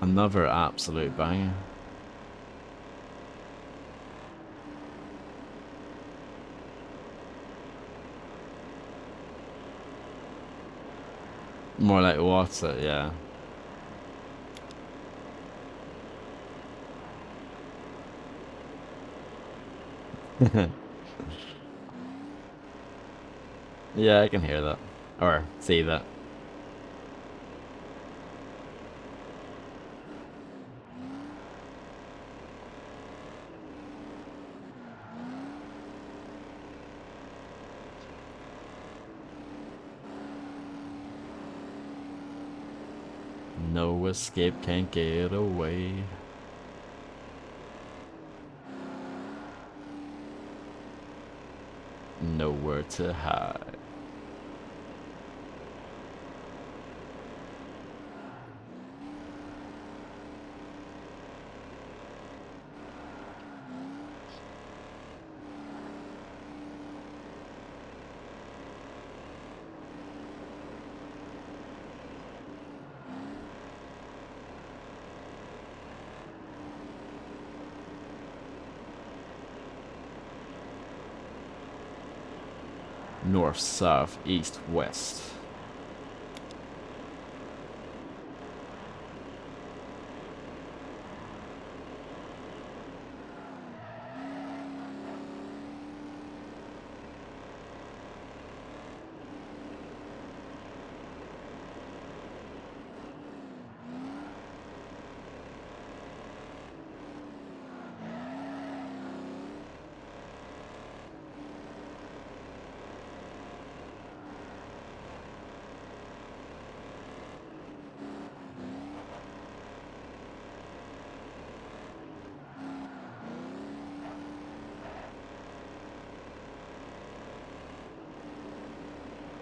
Another absolute banger. More like what's it, yeah. Yeah, I can hear that. Or see that. No escape, can't get away. Nowhere to hide. North, south, east, west.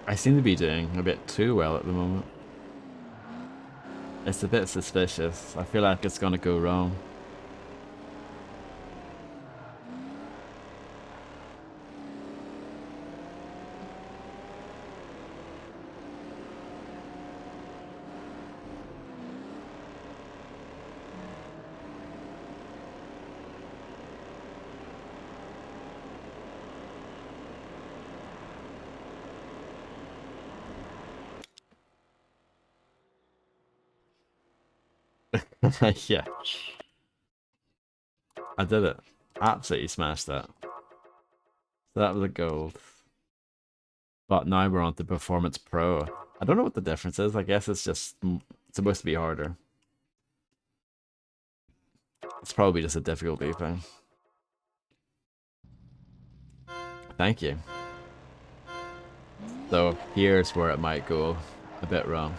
I seem to be doing a bit too well at the moment. It's a bit suspicious. I feel like it's gonna go wrong. Yeah. I did it. Absolutely smashed that. So that was a gold. But now we're on to Performance Pro. I don't know what the difference is. I guess it's just supposed to be harder. It's probably just a difficulty thing. Thank you. So here's where it might go a bit wrong.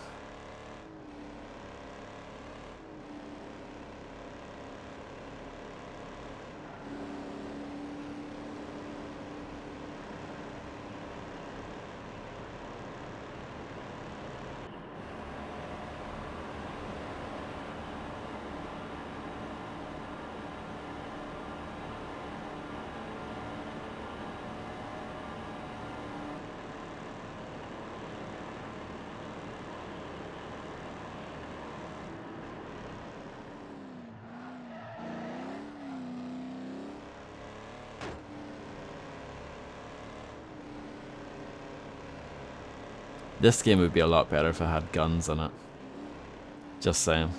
This game would be a lot better if it had guns in it. Just saying.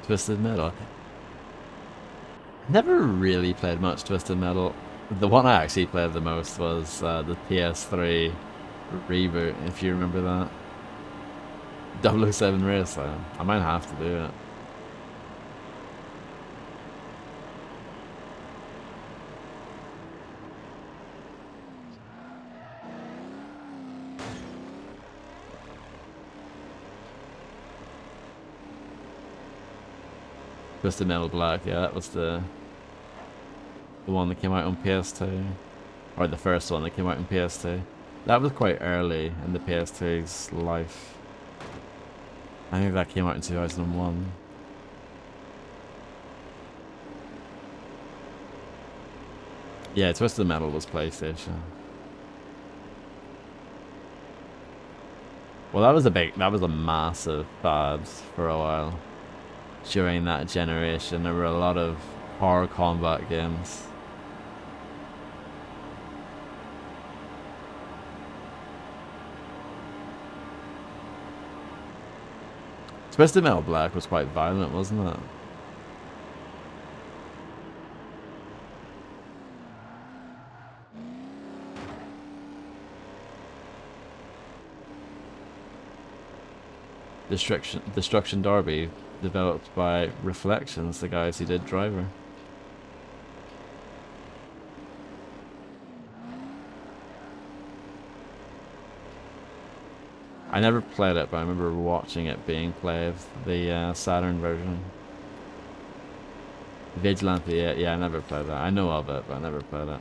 Twisted Metal. Never really played much Twisted Metal. The one I actually played the most was the PS3 reboot, if you remember that. 007 Race. I might have to do it. Twisted Metal Black, yeah, that was the one that came out on PS2. Or the first one that came out on PS2. That was quite early in the PS2's life. I think that came out in 2001. Yeah, Twisted Metal was PlayStation. Well, that was a massive fad for a while. During that generation, there were a lot of horror combat games. Twisted Metal Black was quite violent, wasn't it? Destruction Derby, developed by Reflections, the guys who did Driver. I never played it, but I remember watching it being played, the Saturn version. Vigilante, yeah, I never played that. I know of it, but I never played it.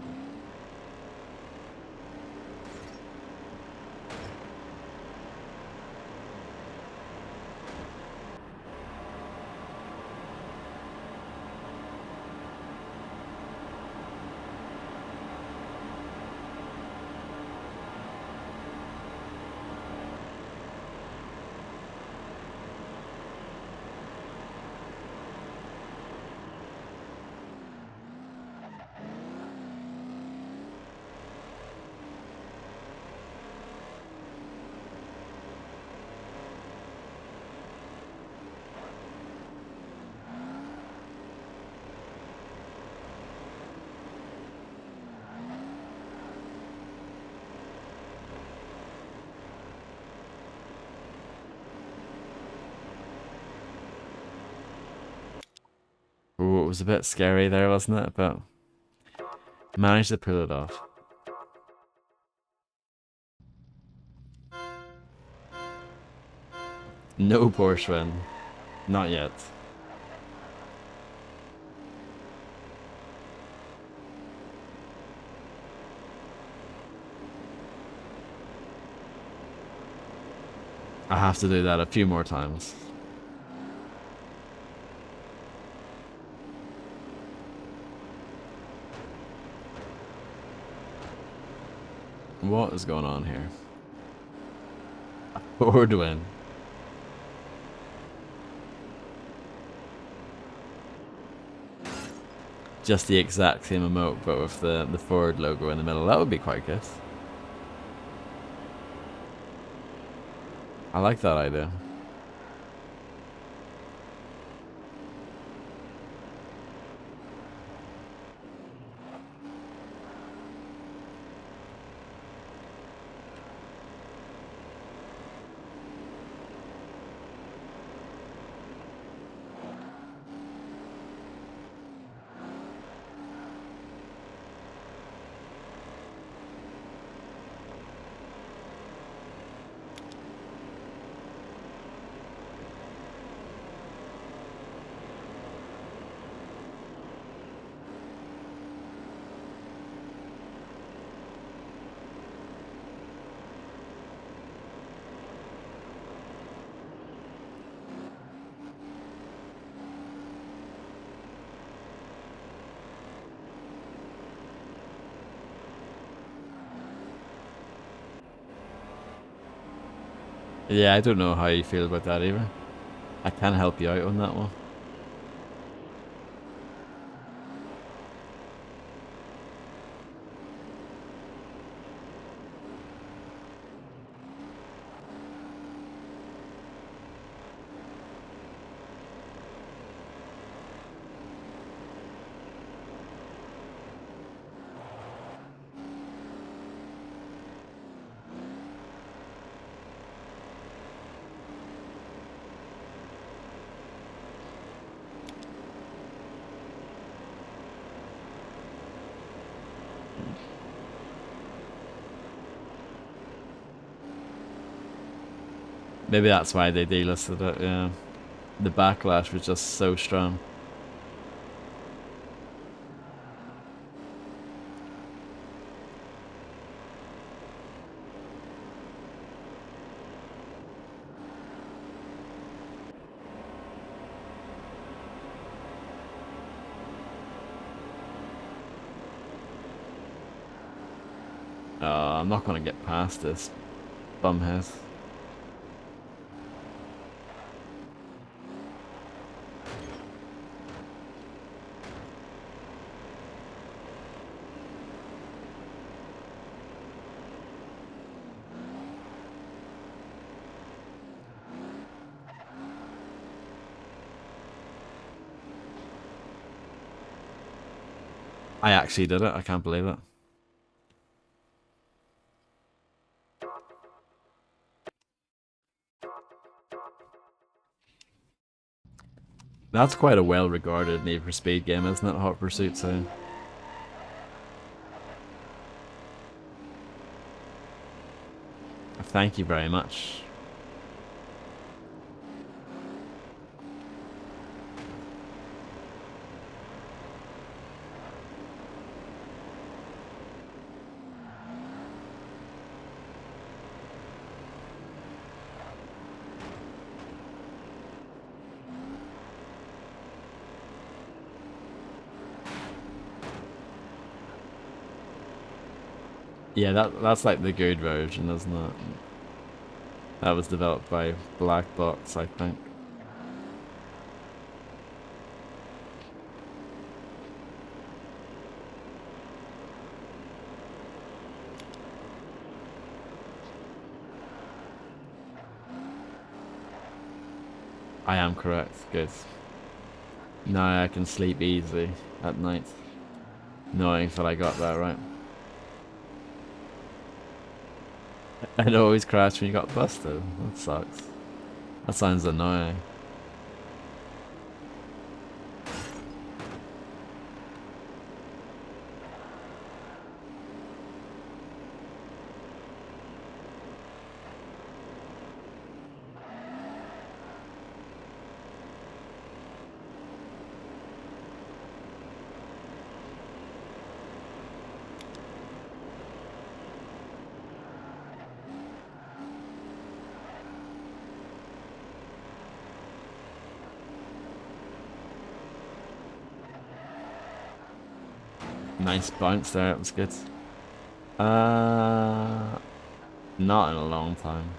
was a bit scary there, wasn't it? But managed to pull it off. No Porsche win. Not yet. I have to do that a few more times. What is going on here? A Ford win. Just the exact same emote, but with the Ford logo in the middle. That would be quite good. I like that idea. Yeah, I don't know how you feel about that either. I can help you out on that one. Maybe that's why they delisted it, yeah. The backlash was just so strong. I'm not gonna get past this bumhead. I actually did it, I can't believe it. That's quite a well-regarded Need for Speed game, isn't it? Hot Pursuit, so... Thank you very much. Yeah, that's like the good version, isn't it? That was developed by Black Box, I think. I am correct, good. Now I can sleep easy at night, knowing that I got that right. It always crashed when you got busted. That sucks. That sounds annoying. Nice bounce there, it was good. Not in a long time.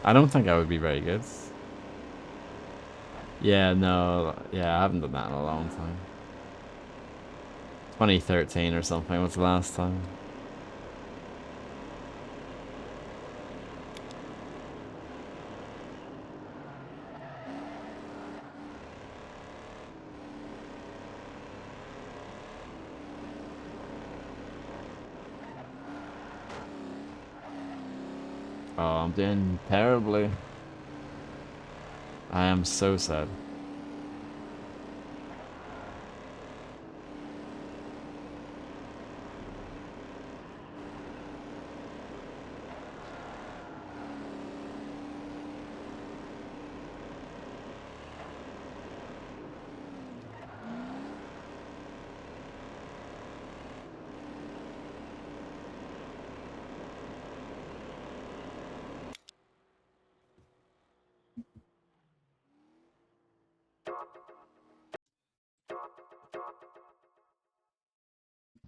I don't think I would be very good. Yeah, no, yeah, I haven't done that in a long time. 2013 or something was the last time. Oh, I'm doing terribly. I am so sad.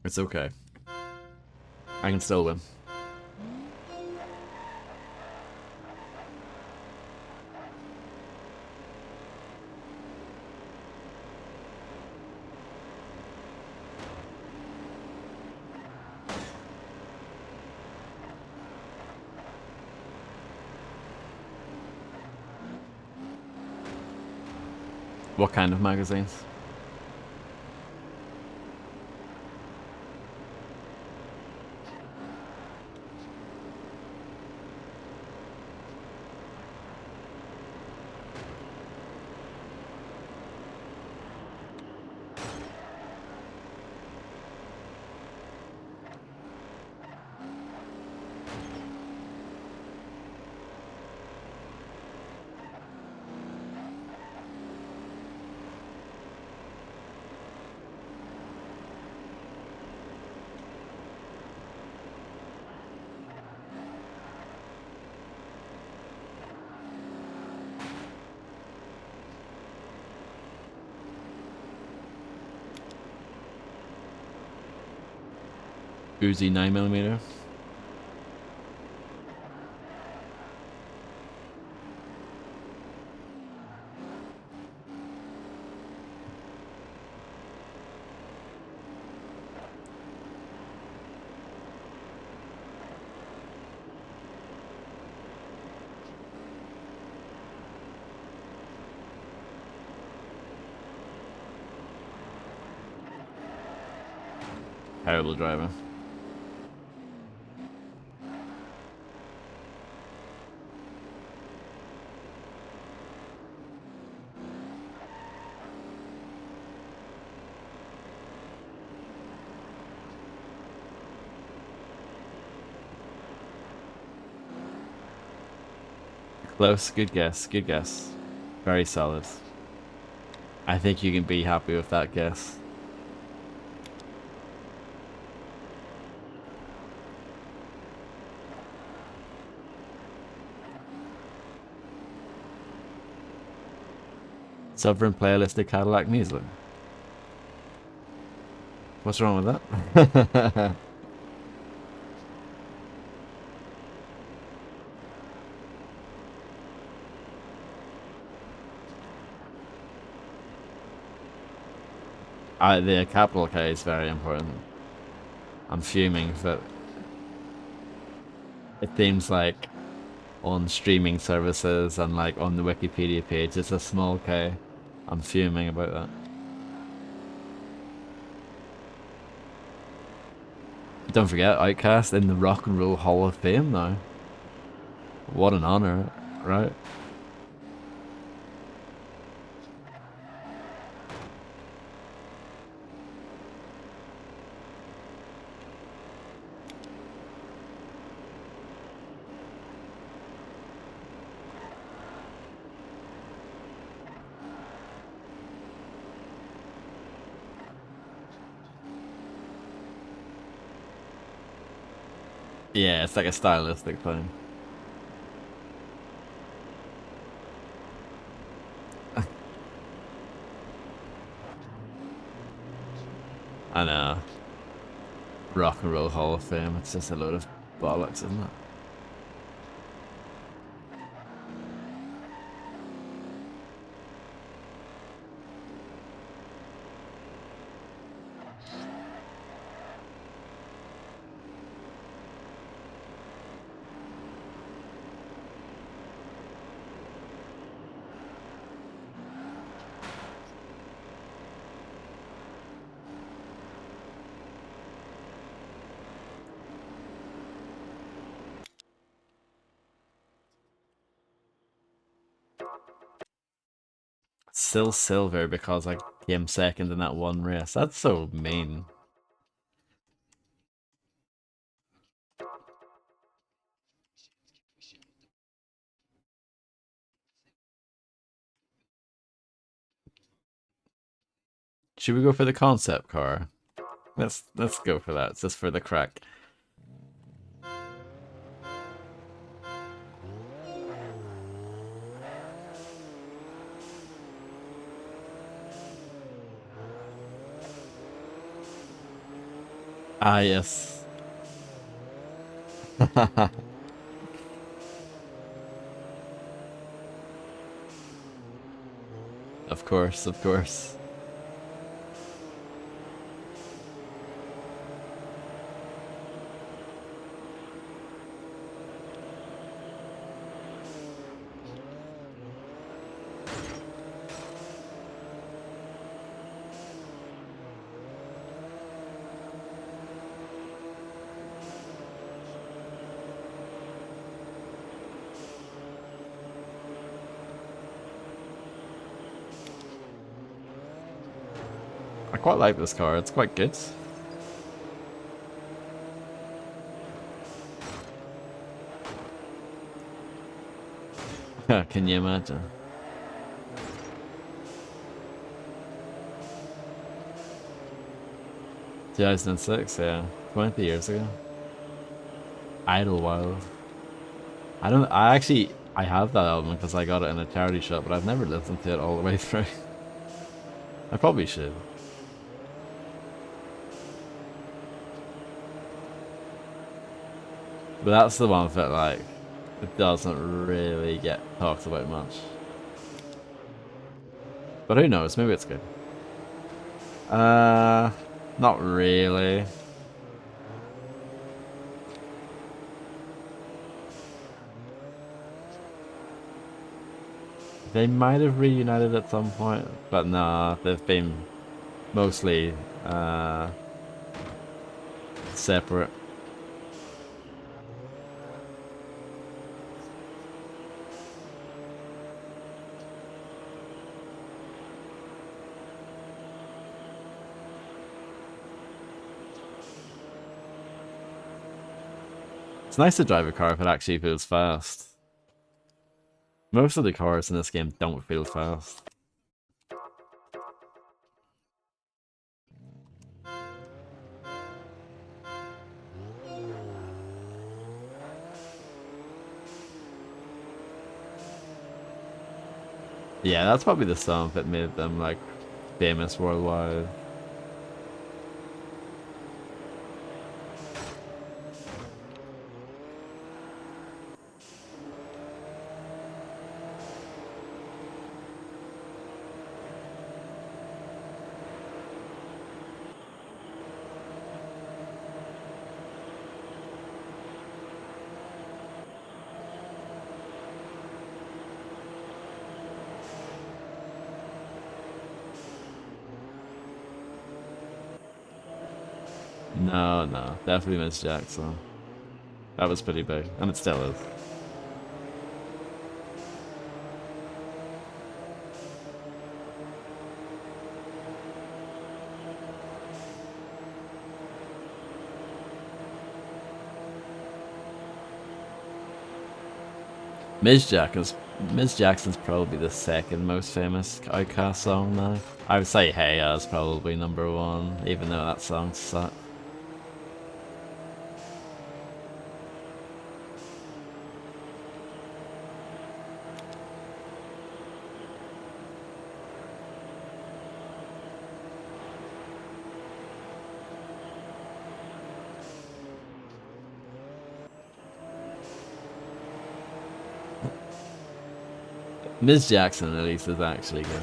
It's okay. I can still win. What kind of magazines? Uzi 9mm. Terrible driver. Close. Good guess. Good guess. Very solid. I think you can be happy with that guess. Sovereign playlistic Cadillac music. What's wrong with that? The capital K is very important. I'm fuming that it seems like on streaming services and like on the Wikipedia page it's a small K. I'm fuming about that. Don't forget Outkast in the Rock and Roll Hall of Fame now. What an honor, right? Yeah, it's like a stylistic thing. I know. Rock and Roll Hall of Fame. It's just a load of bollocks, isn't it? Still silver because I came second in that one race. That's so mean. Should we go for the concept car? Let's go for that. It's just for the crack. Ah, yes. Of course, of course. I quite like this car. It's quite good. Can you imagine? Two 2006, yeah. 20 years ago. Idlewild. I have that album because I got it in a charity shop, but I've never listened to it all the way through. I probably should. But that's the one that, like, it doesn't really get talked about much. But who knows, maybe it's good. Not really. They might have reunited at some point, but nah, they've been mostly separate. It's nice to drive a car if it actually feels fast. Most of the cars in this game don't feel fast. Yeah, that's probably the song that made them, like, famous worldwide. No, no, definitely Miss Jackson. That was pretty big, and it still is. Ms. Jackson's probably the second most famous Outkast song now. I would say Hey Ya is probably number one, even though that song sucks. Ms. Jackson at least is actually good.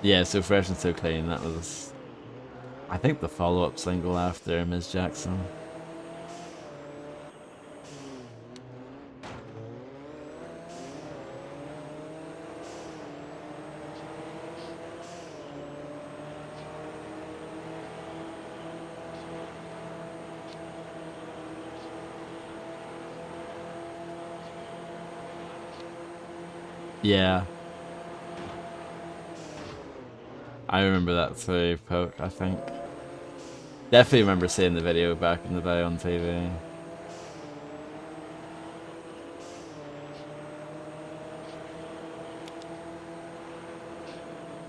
Yeah, So Fresh and So Clean, that was, I think, the follow-up single after Ms. Jackson. Yeah, I remember that too, Poke, I think. Definitely remember seeing the video back in the day on TV.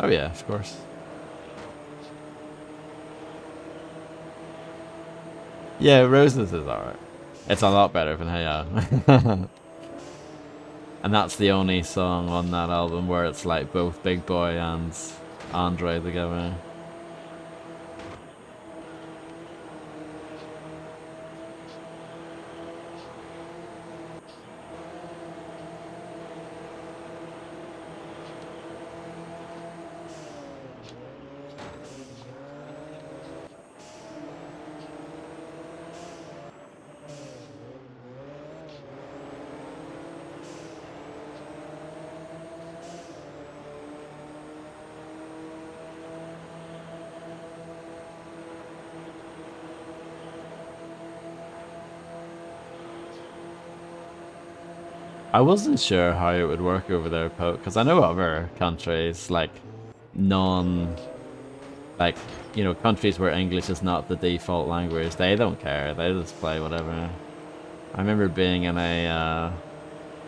Oh yeah, of course. Yeah, Roses is alright. It's a lot better than Hey Ya. And that's the only song on that album where it's like both Big Boy and Andre together. I wasn't sure how it would work over there, Poke, because I know other countries, like non, like, you know, countries where English is not the default language, they don't care. They just play whatever. I remember being in a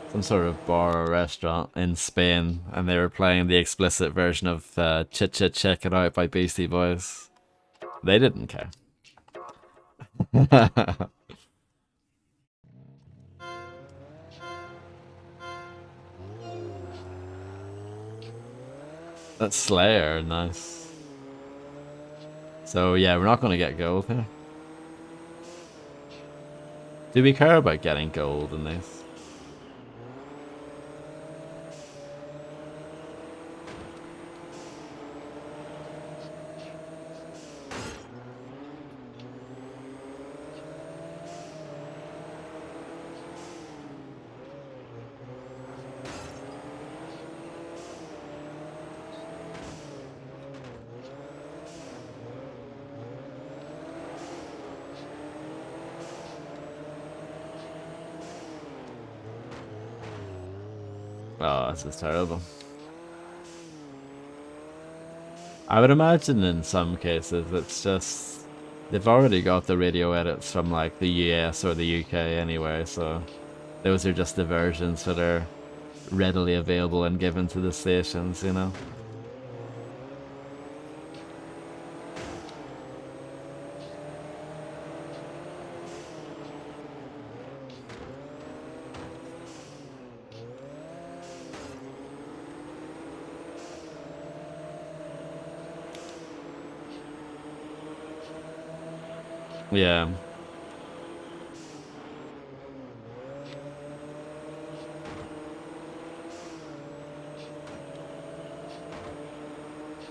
some sort of bar or restaurant in Spain, and they were playing the explicit version of "Chit Chit Check It Out" by Beastie Boys. They didn't care. That's Slayer, nice. So yeah, we're not going to get gold here. Do we care about getting gold in this? Oh, this is terrible. I would imagine in some cases it's just they've already got the radio edits from like the US or the UK anyway, so those are just the versions that are readily available and given to the stations, you know? Yeah.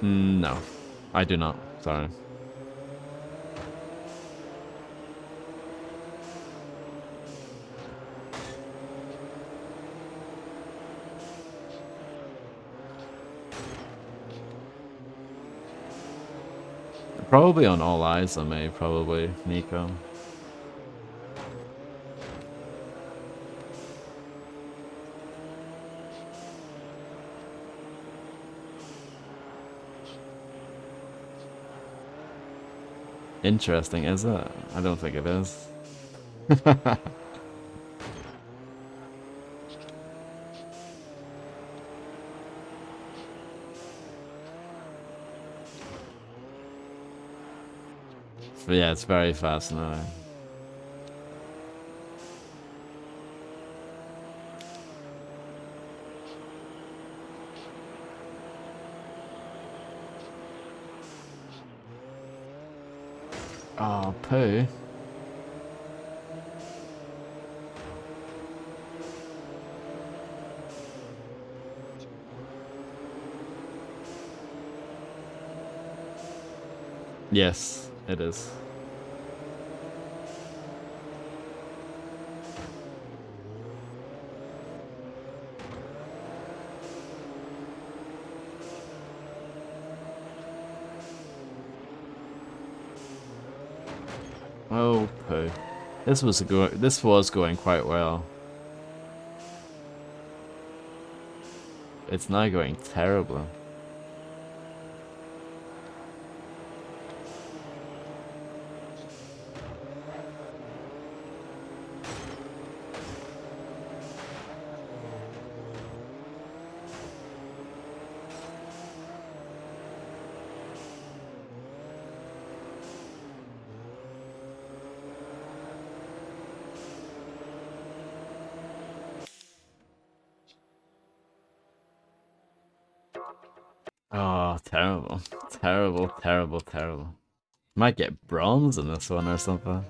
No, I do not. Sorry. Probably on All Eyes on Me, probably, Nico. Interesting, is it? I don't think it is. But yeah, it's very fascinating. Oh, poo. Yes, it is. Oh, poo. This was going quite well. It's now going terribly. Oh, terrible. Terrible, terrible, terrible. Might get bronze in this one or something.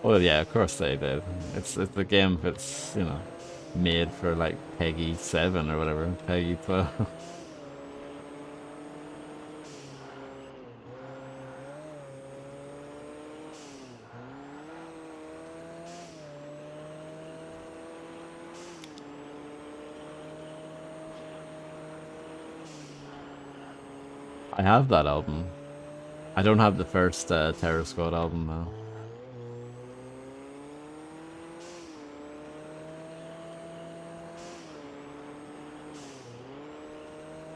Well, yeah, of course they did. It's a game that's, you know, made for like Peggy 7 or whatever, Peggy 12. I have that album. I don't have the first Terror Squad album though.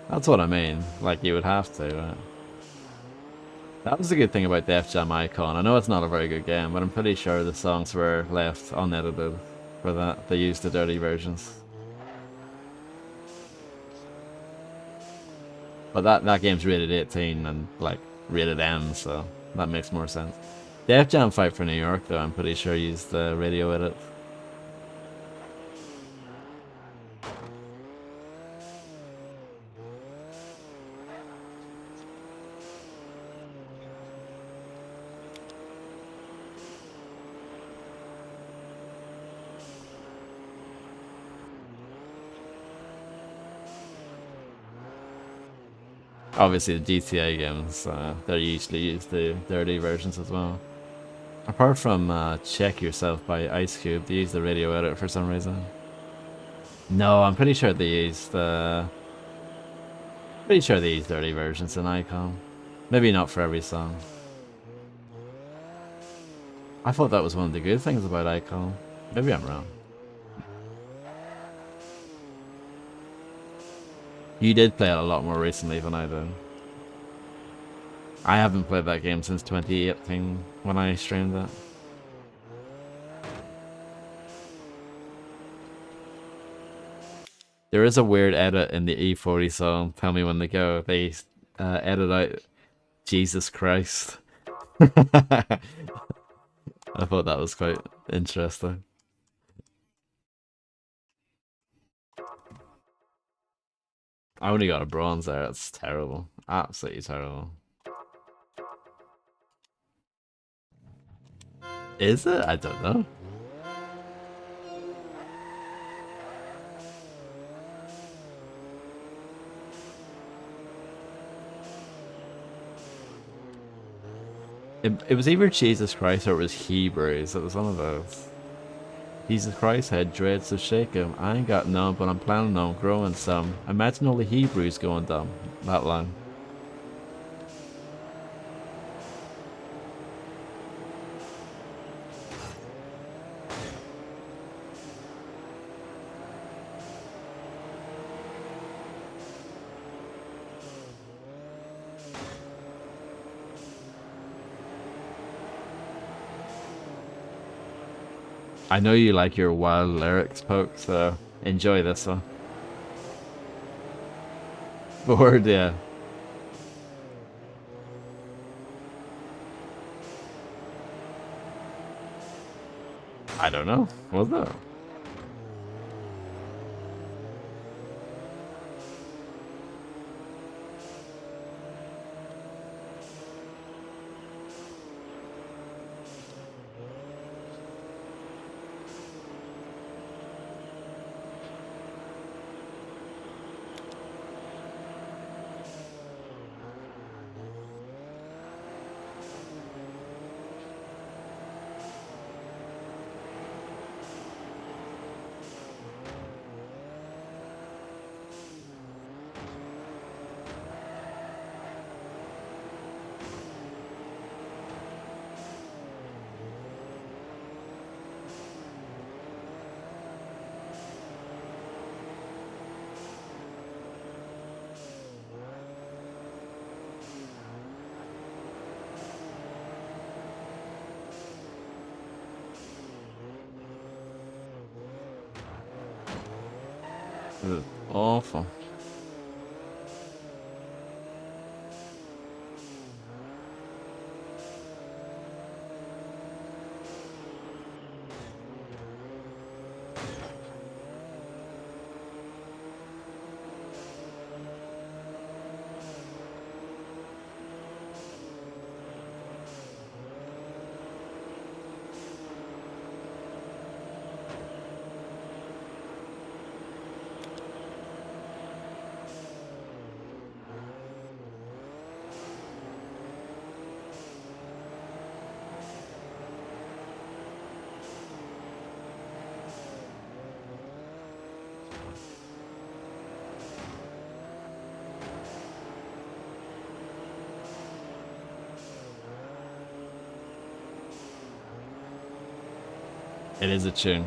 That's what I mean. Like, you would have to, right? That was the good thing about Def Jam Icon. I know it's not a very good game, but I'm pretty sure the songs were left unedited for that. They used the dirty versions. But that game's rated 18 and, like, rated M, so that makes more sense. Def Jam Fight for New York, though, I'm pretty sure used the radio edit. Obviously, the GTA games, they usually use the dirty versions as well. Apart from Check Yourself by Ice Cube, they use the radio edit for some reason. No, I'm pretty sure they use the... Pretty sure they use dirty versions in Icon. Maybe not for every song. I thought that was one of the good things about Icon. Maybe I'm wrong. You did play it a lot more recently than I did. I haven't played that game since 2018 when I streamed it. There is a weird edit in the E40 song, Tell Me When to Go. They edit out Jesus Christ. I thought that was quite interesting. I only got a bronze there. That's terrible. Absolutely terrible. Is it? I don't know. It was either Jesus Christ or it was Hebrews. It was one of those. Jesus Christ had dreads to shake him. I ain't got none, but I'm planning on growing some. Imagine all the Hebrews going dumb. That line. I know you like your wild lyrics, Poke, so enjoy this one. Bored, yeah. I don't know. Was that? It was awful. It is a tune.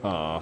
Oh.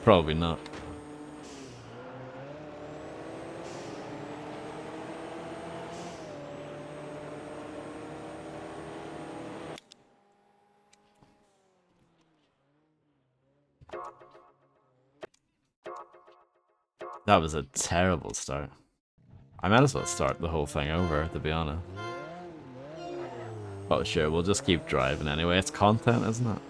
Probably not. That was a terrible start. I might as well start the whole thing over, to be honest. Oh, sure, we'll just keep driving anyway. It's content, isn't it?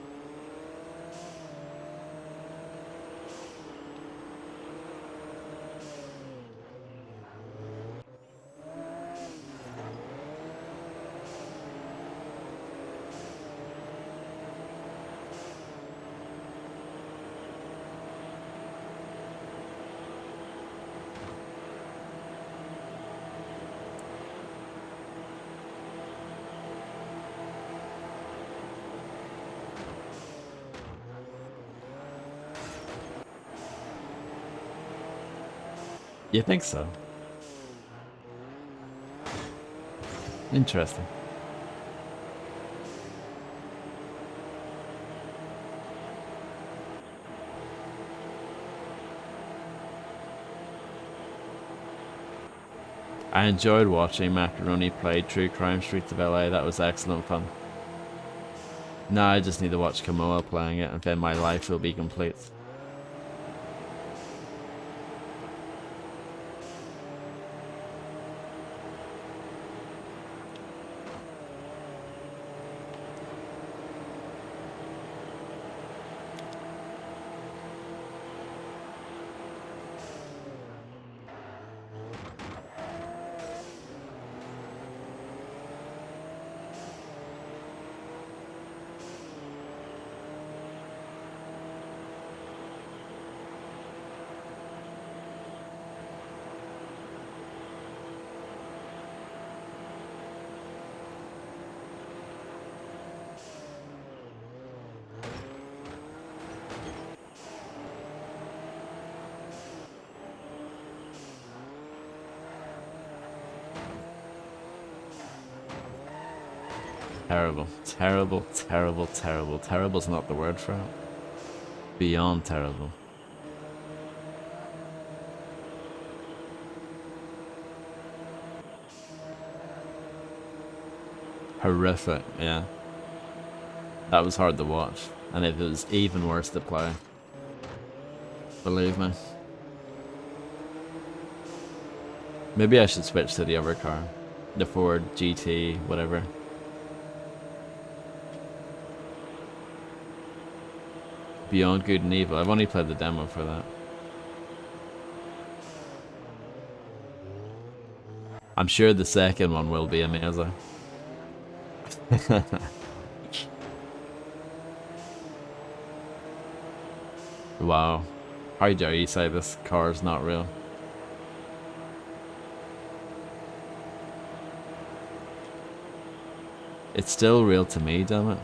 You think so? Interesting. I enjoyed watching Macaroni play True Crime Streets of LA. That was excellent fun. Now I just need to watch Kamoa playing it, and then my life will be complete. Terrible. Terrible, terrible, terrible. Terrible's not the word for it. Beyond terrible. Horrific, yeah. That was hard to watch. And it was even worse to play. Believe me. Maybe I should switch to the other car. The Ford GT, whatever. Beyond Good and Evil. I've only played the demo for that. I'm sure the second one will be amazing. Wow. How dare you say this car is not real? It's still real to me, damn it.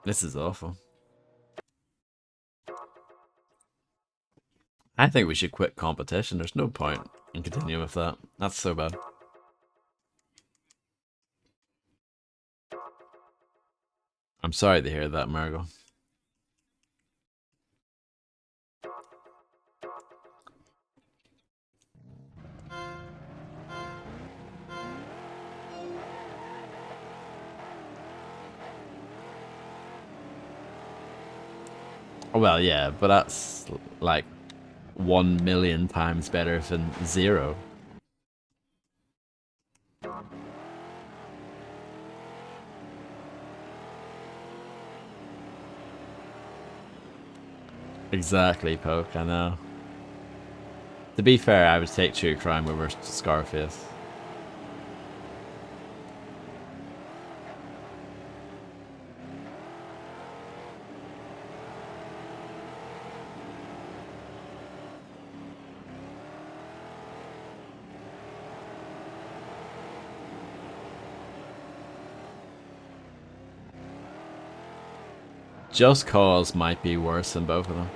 This is awful. I think we should quit competition. There's no point in continuing with that. That's so bad. I'm sorry to hear that, Margot. Well, yeah, but that's like 1,000,000 times better than 0. Exactly, Poke, I know. To be fair, I would take True Crime over Scarface. Just Cause might be worse than both of them.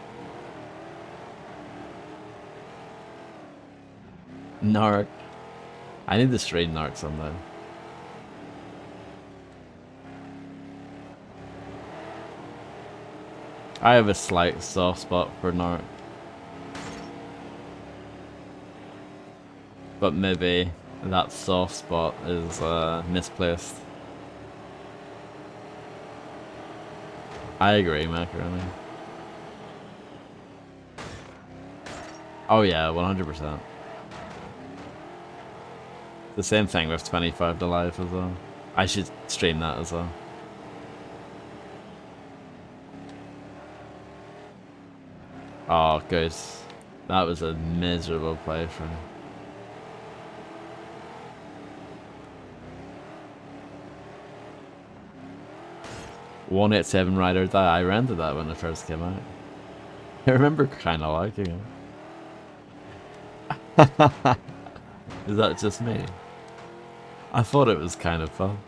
Narc. I need to stream Narc sometime. I have a slight soft spot for Narc. But maybe that soft spot is misplaced. I agree, Macaroni. Oh yeah, 100%. The same thing with 25 to life as well. I should stream that as well. Oh, good. That was a miserable playthrough. 187 Ride or Die. I rented that when it first came out. I remember kind of liking it. Is that just me? I thought it was kind of fun.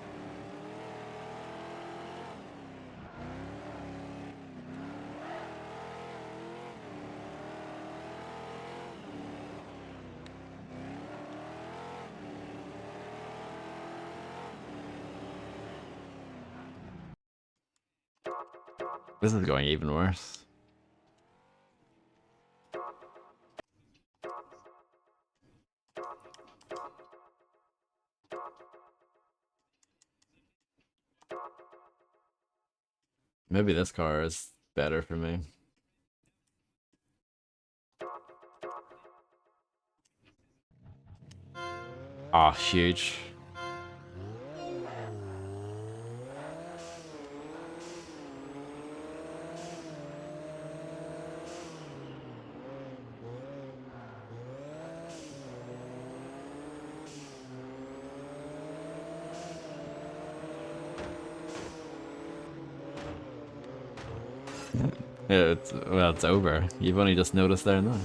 This is going even worse. Maybe this car is better for me. Ah, huge. Yeah, well, it's over. You've only just noticed there now.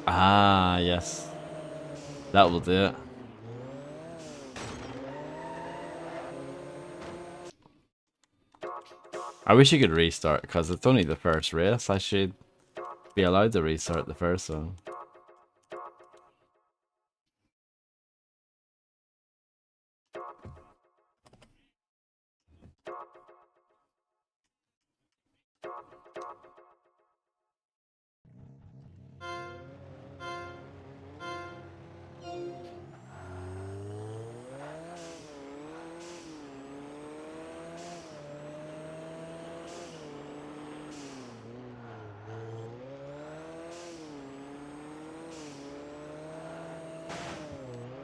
Ah, yes. That will do it. I wish you could restart, because it's only the first race. I should be allowed to restart the first one.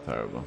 Terrible.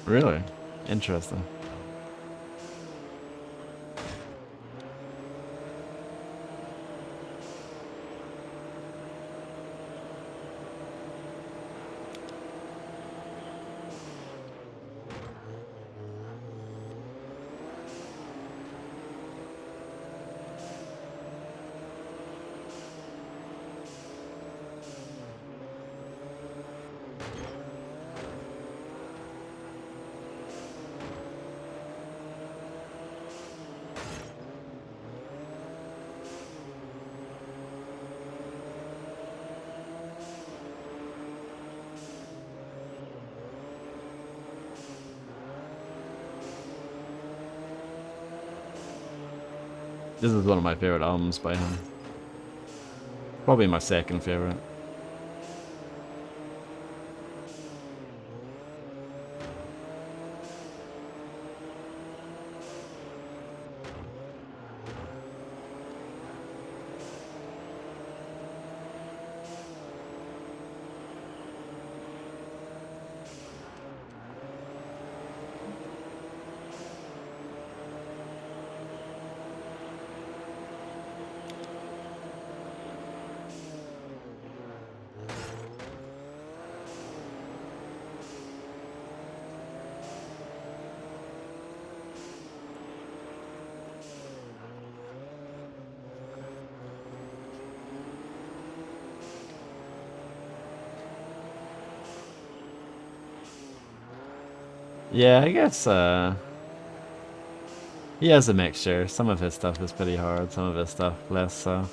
Really? Interesting. This is one of my favorite albums by him. Probably my second favorite. Yeah, I guess he has a mixture. Some of his stuff is pretty hard, some of his stuff less so.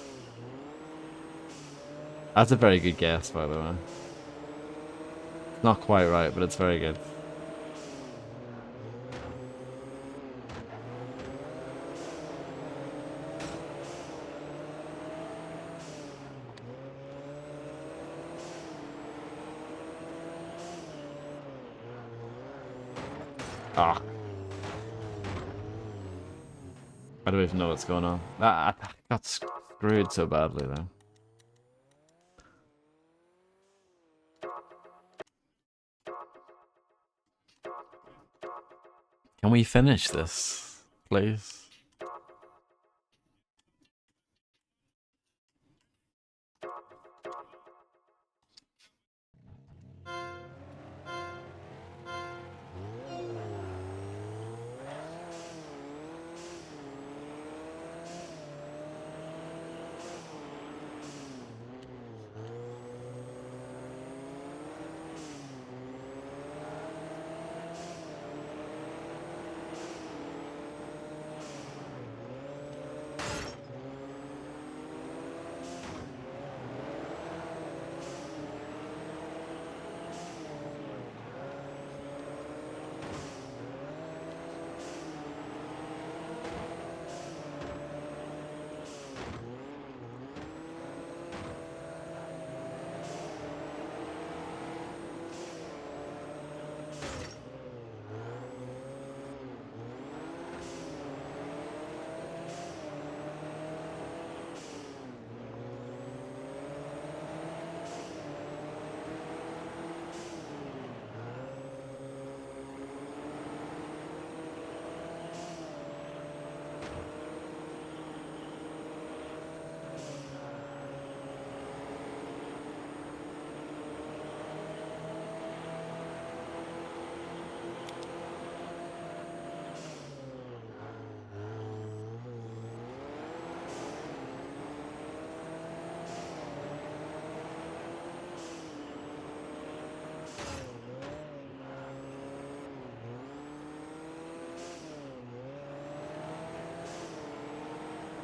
That's a very good guess, by the way. Not quite right, but it's very good. Ah, I don't even know what's going on. I got screwed so badly though. Can we finish this, please?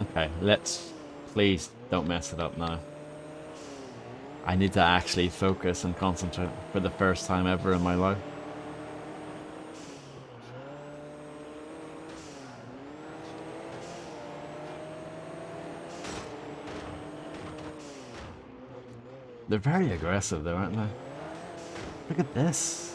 Okay, let's please don't mess it up now. I need to actually focus and concentrate for the first time ever in my life. They're very aggressive though, aren't they? Look at this.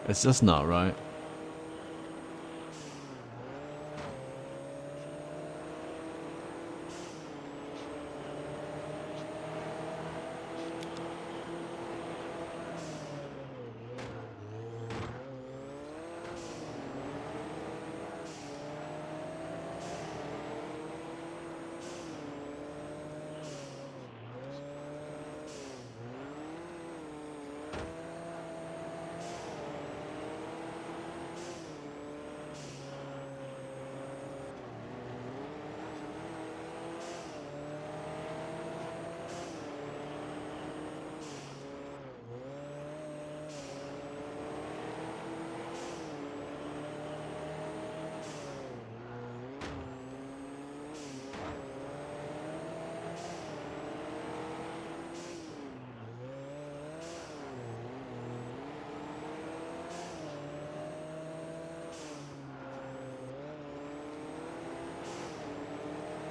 It's just not right.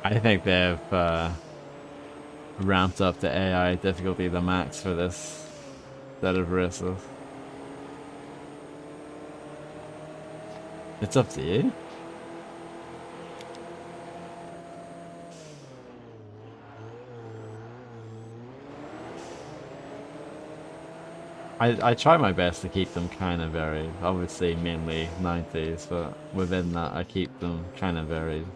I think they've ramped up the AI difficulty the max for this set of races. It's up to you. I try my best to keep them kind of varied. Obviously, mainly 90s, but within that, I keep them kind of varied.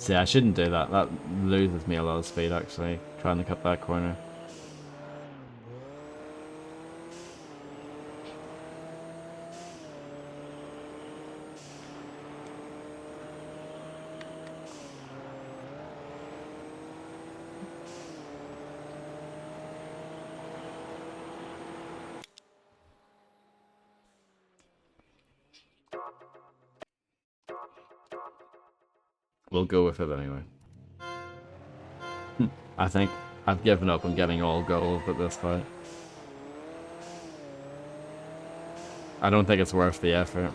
See, I shouldn't do that. That loses me a lot of speed, actually, trying to cut that corner. We'll go with it anyway. I think I've given up on getting all gold at this point. I don't think it's worth the effort.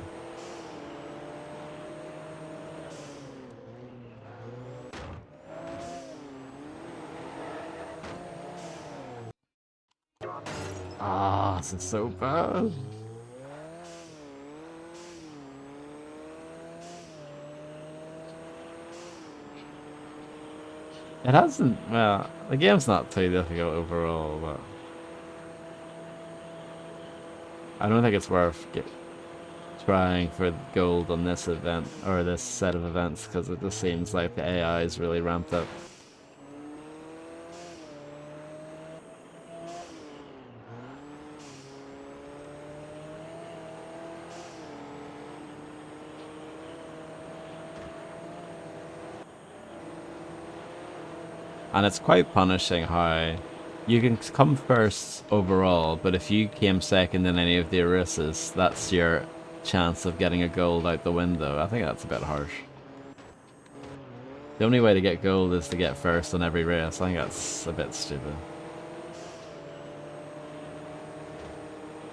Ah, this is so bad. It hasn't, well, the game's not too difficult overall, but I don't think it's worth trying for gold on this event, or this set of events, because it just seems like the AI is really ramped up. And it's quite punishing how you can come first overall, but if you came second in any of the races, that's your chance of getting a gold out the window. I think that's a bit harsh. The only way to get gold is to get first on every race. I think that's a bit stupid.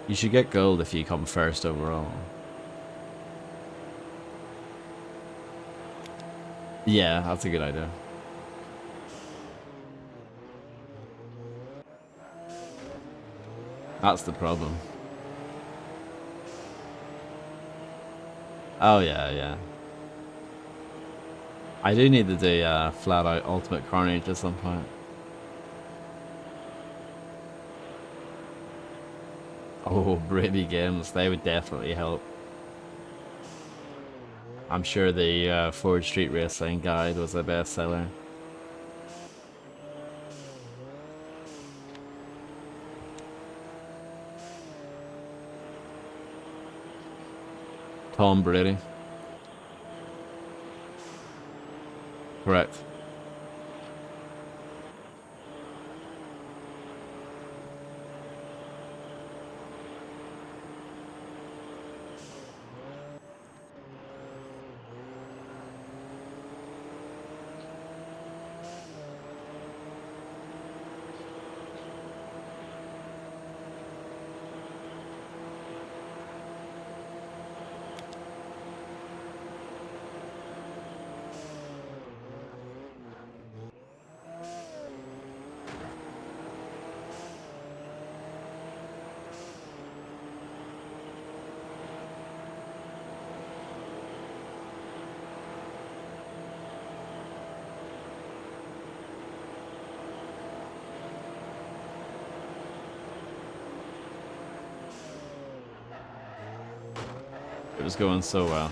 You should get gold if you come first overall. Yeah, that's a good idea. That's the problem. Oh yeah, yeah. I do need to do flat out ultimate carnage at some point. Oh, Brady games, they would definitely help. I'm sure the Forge Street Racing guide was a bestseller. Tom Brady. Correct. It was going so well.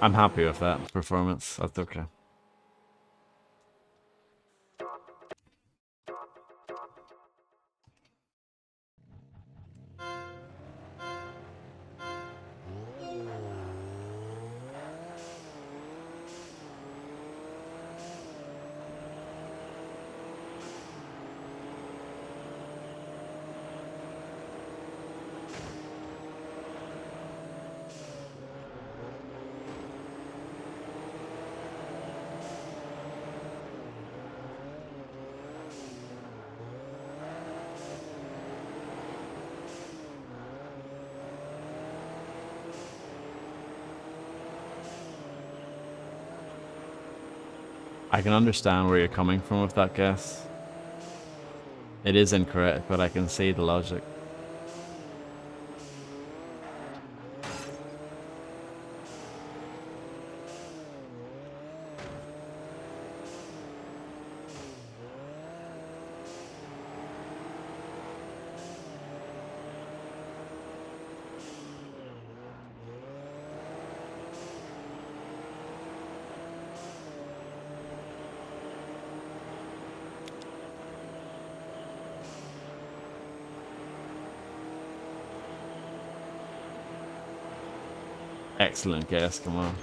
I'm happy with that performance. That's okay. I can understand where you're coming from with that guess. It is incorrect, but I can see the logic. Excellent guess, come on.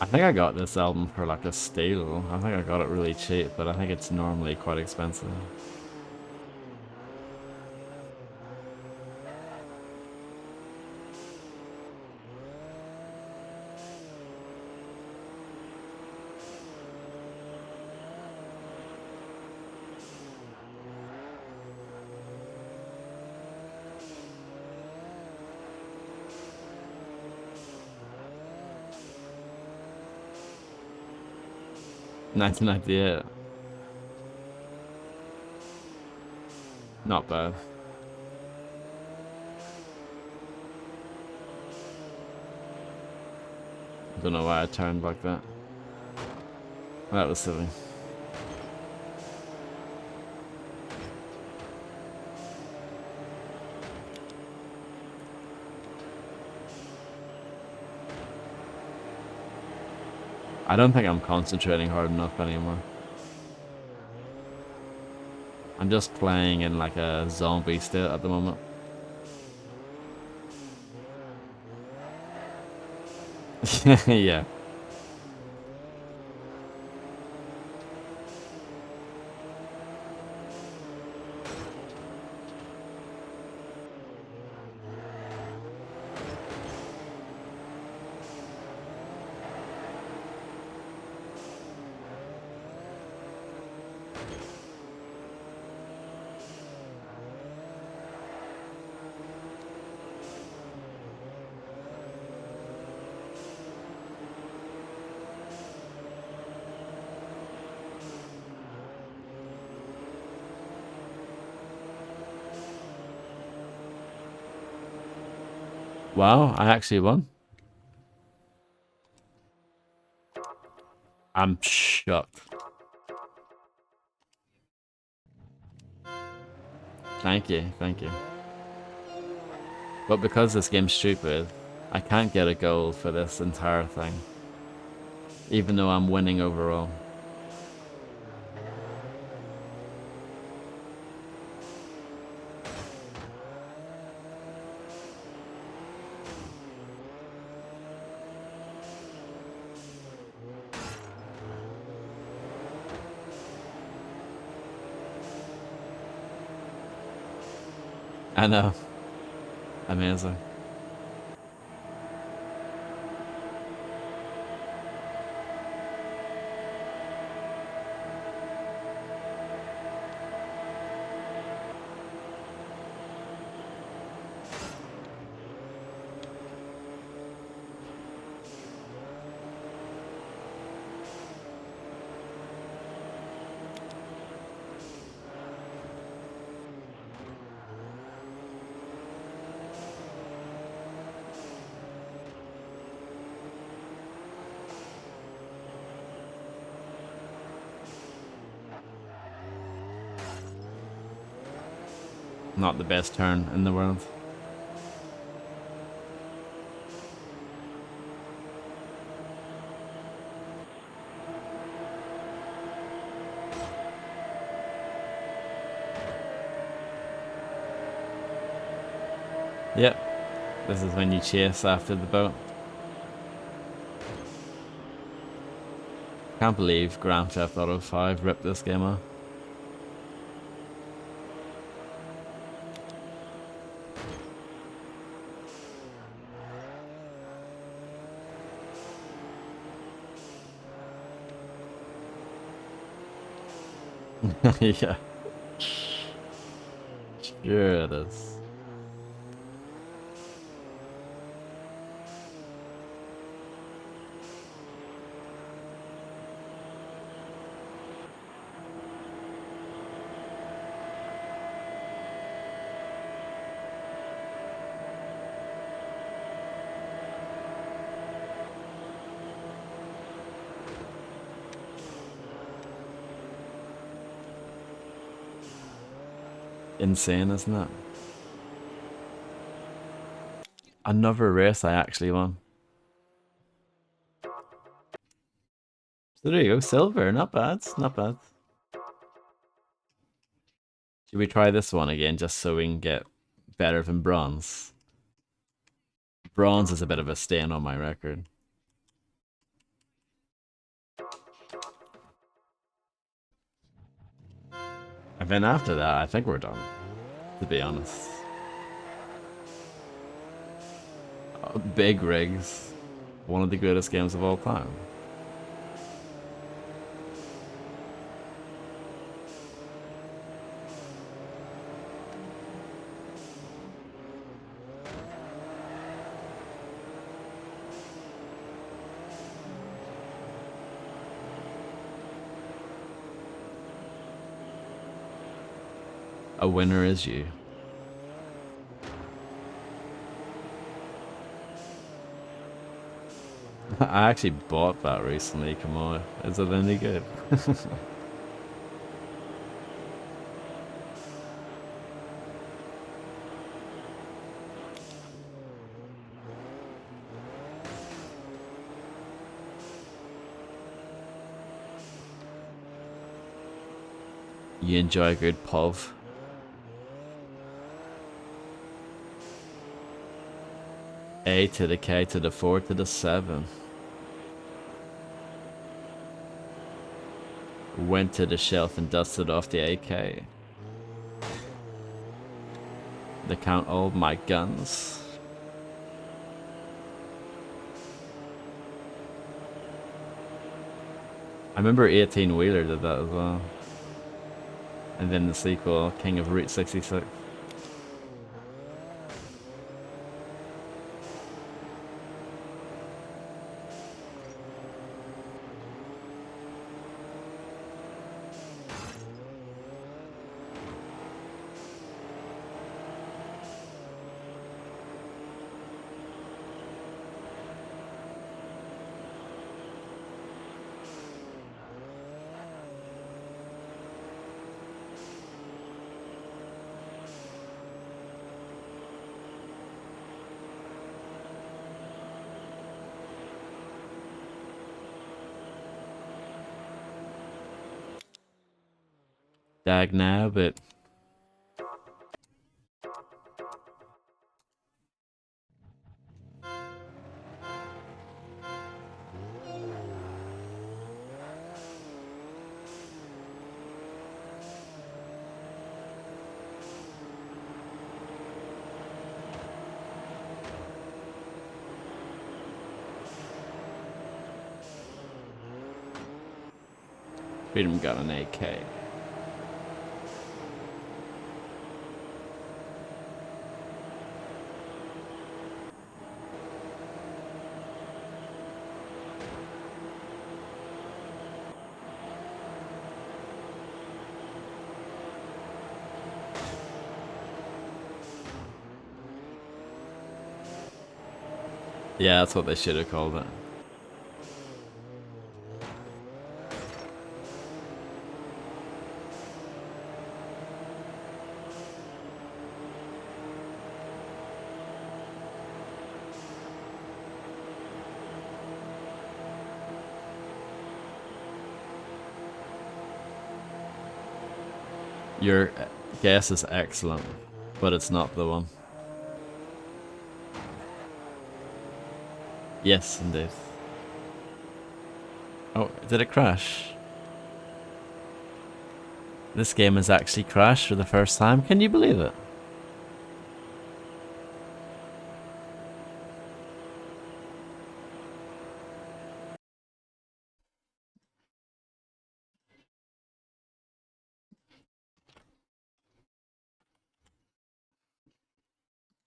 I think I got this album for like a steal. I think I got it really cheap, but I think it's normally quite expensive. $19.98. Not bad. Don't know why I turned like that. That was silly. I don't think I'm concentrating hard enough anymore. I'm just playing in like a zombie state at the moment. Yeah. Wow, I actually won. I'm shocked. Thank you, thank you. But because this game's stupid, I can't get a goal for this entire thing. Even though I'm winning overall. I know. Amazing. not the best turn in the world. Yep, this is when you chase after the boat. Can't believe Grand Theft Auto 5 ripped this game off. Yeah. Sure it is. Insane, isn't it? Another race I actually won. So there you go, silver. Not bad, not bad. Should we try this one again just so we can get better than bronze? Bronze is a bit of a stain on my record. And then after that, I think we're done, to be honest. Big Rigs, one of the greatest games of all time. A winner is you. I actually bought that recently, come on. Is it any good? You enjoy a good pov. A to the K to the 4 to the 7. Went to the shelf and dusted off the AK. They count all my guns. I remember 18 Wheeler did that as well. And then the sequel, King of Route 66. Dag now, but Freedom got an AK. Yeah, that's what they should have called it. Your guess is excellent, but it's not the one. Yes, indeed. Oh, did it crash? This game has actually crashed for the first time. Can you believe it?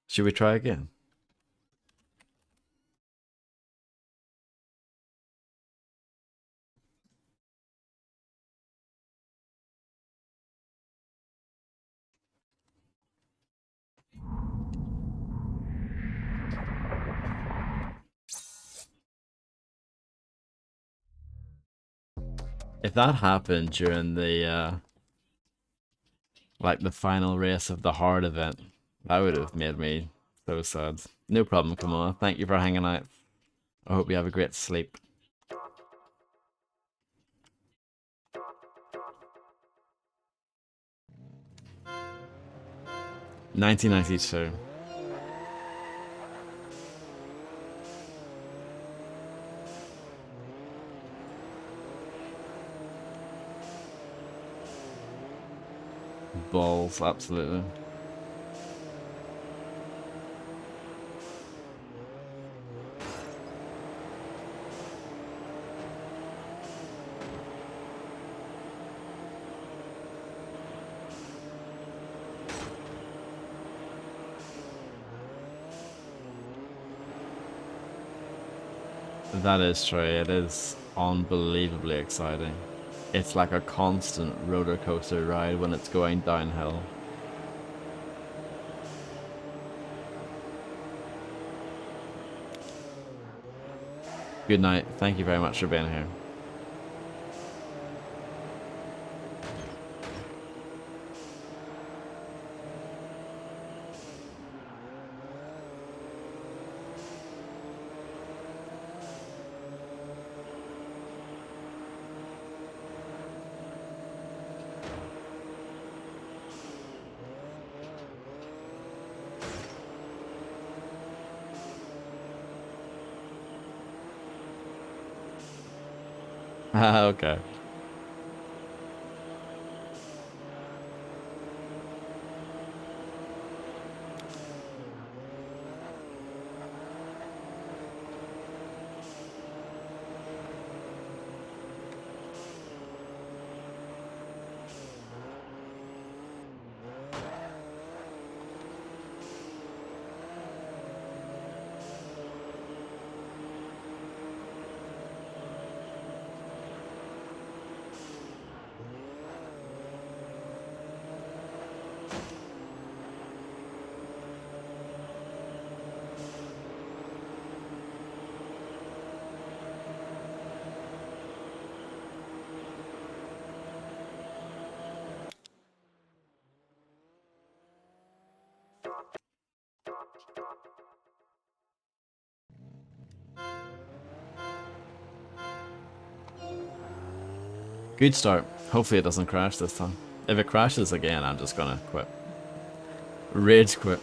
Should we try again? If that happened during the like the final race of the hard event, that would have made me so sad. No problem, Kamala. Thank you for hanging out. I hope you have a great sleep. 1992. Balls, absolutely. That is true. It is unbelievably exciting. It's like a constant roller coaster ride when it's going downhill. Good night. Thank you very much for being here. Ah, okay. Good start. Hopefully it doesn't crash this time. If it crashes again, I'm just gonna quit. Rage quit.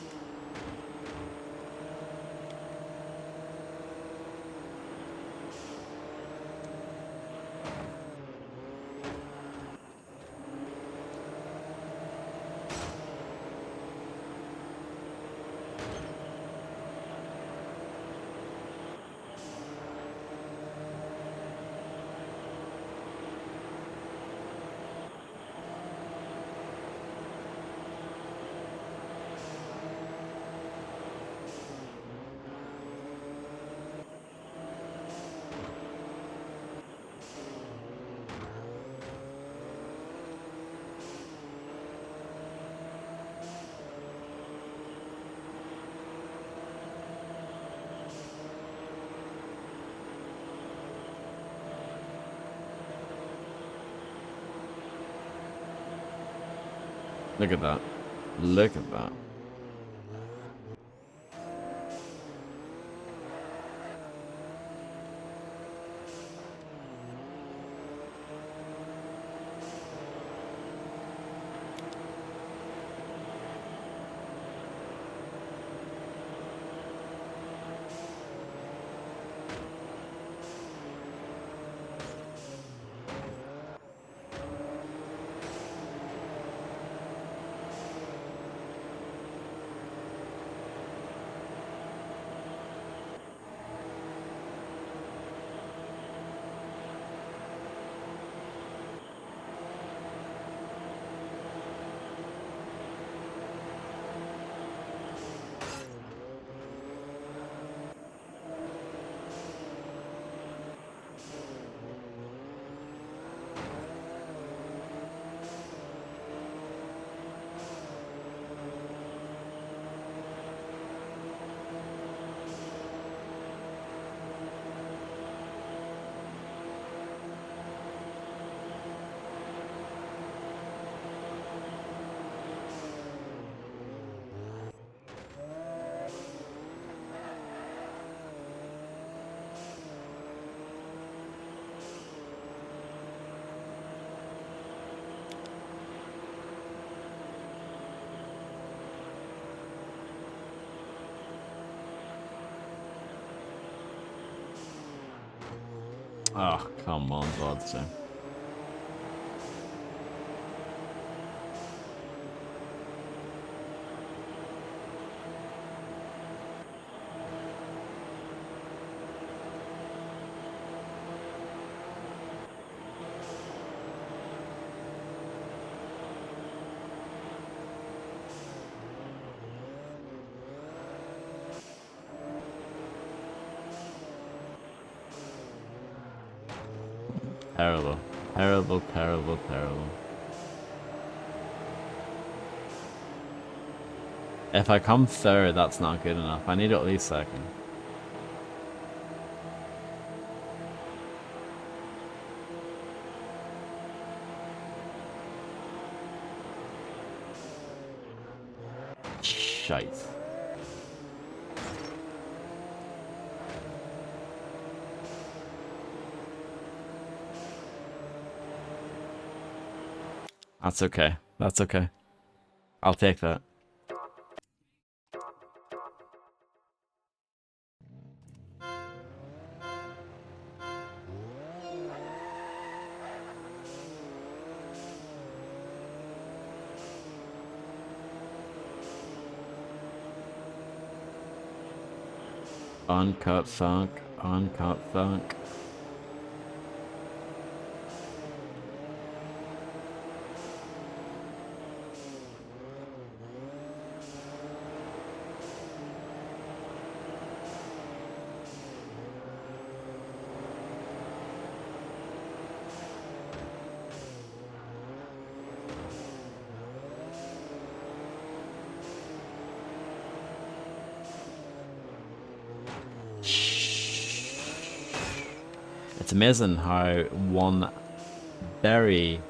Look at that. Look at that. Oh, come on, Bloodstone. Terrible. Terrible, terrible, terrible. If I come third, that's not good enough. I need at least second. Shite. That's okay. That's okay. I'll take that. Uncut funk. Uncut funk. It's amazing how one very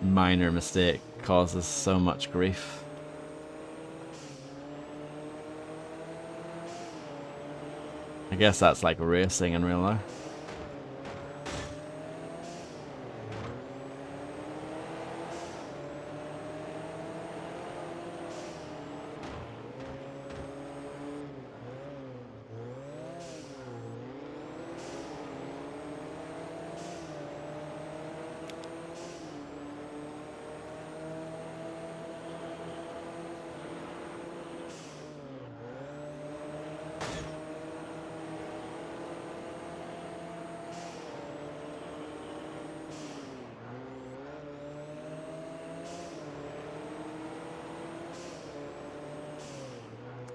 minor mistake causes so much grief. I guess that's like racing in real life.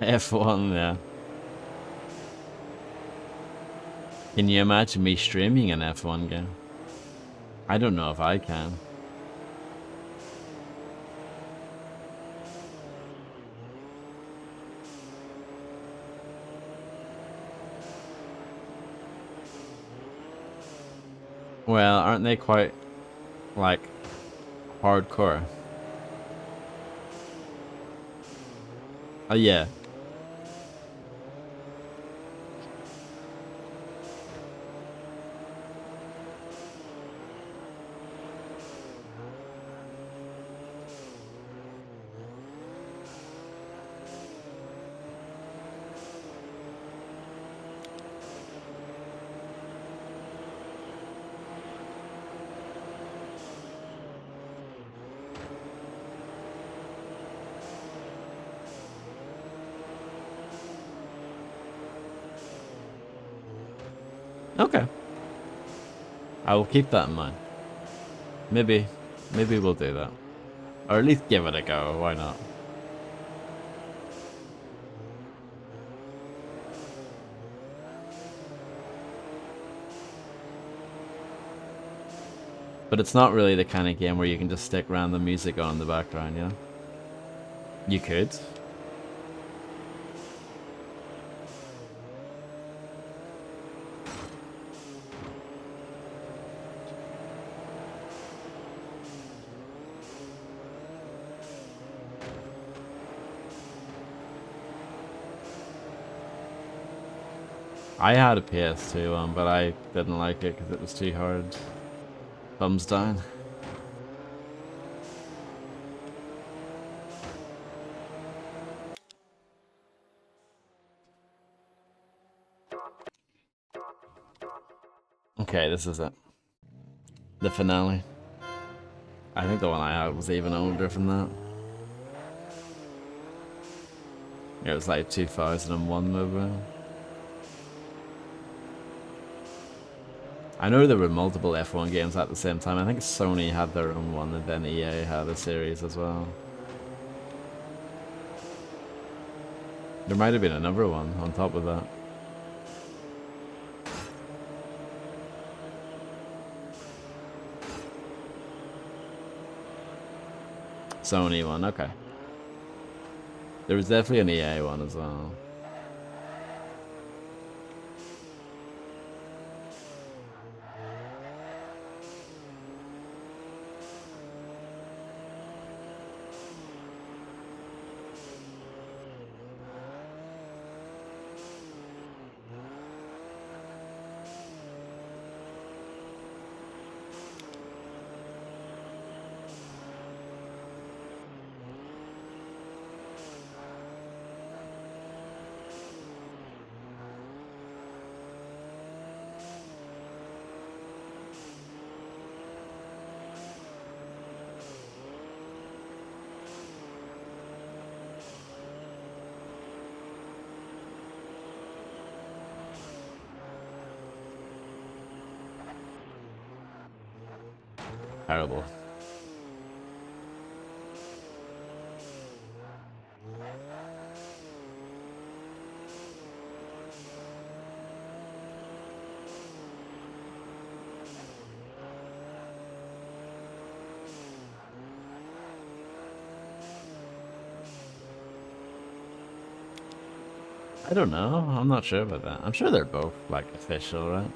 F1, yeah. Can you imagine me streaming an F1 game? I don't know if I can. Well, aren't they quite, hardcore? Oh, yeah. Okay. I will keep that in mind. Maybe we'll do that. Or at least give it a go, why not? But it's not really the kind of game where you can just stick random music on in the background, you know? You could. I had a PS2 one, but I didn't like it because it was too hard. Thumbs down. Okay, this is it. The finale. I think the one I had was even older than that. It was like 2001 maybe. I know there were multiple F1 games at the same time. I think Sony had their own one and then EA had a series as well. There might have been another one on top of that. Sony one, okay. There was definitely an EA one as well. Terrible. I don't know. I'm not sure about that. I'm sure they're both like official, right?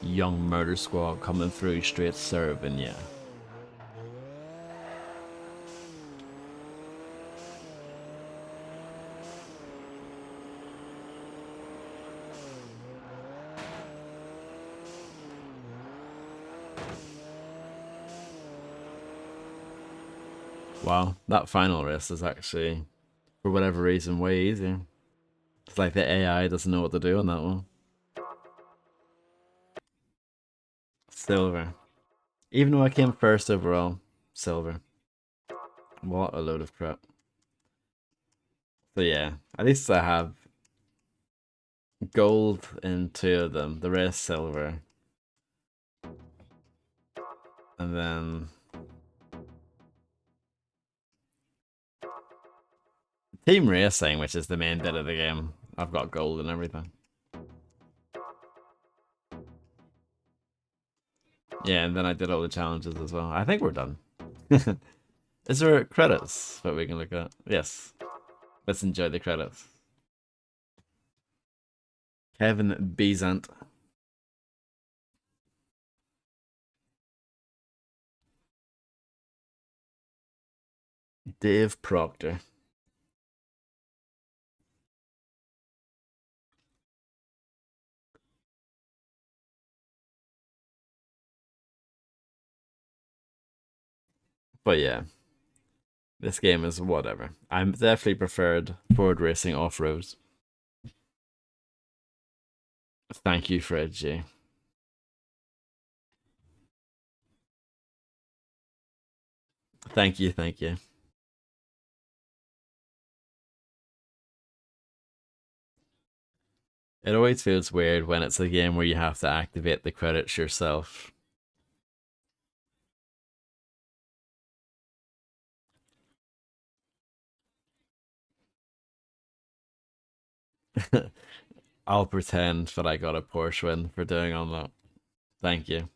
Young Murder Squad coming through straight serving, yeah. Wow, that final race is actually, for whatever reason, way easier. It's like the AI doesn't know what to do on that one. Silver. Even though I came first overall, silver. What a load of crap. So yeah, at least I have gold in two of them, the rest silver. And then team racing, which is the main bit of the game. I've got gold and everything. Yeah, and then I did all the challenges as well. I think we're done. Is there credits that we can look at? Yes. Let's enjoy the credits. Kevin Bezant. Dave Proctor. But yeah, this game is whatever. I'm definitely preferred Ford Racing off-roads. Thank you, Fred G. Thank you, thank you. It always feels weird when it's a game where you have to activate the credits yourself. I'll pretend that I got a Porsche win for doing all that. Thank you.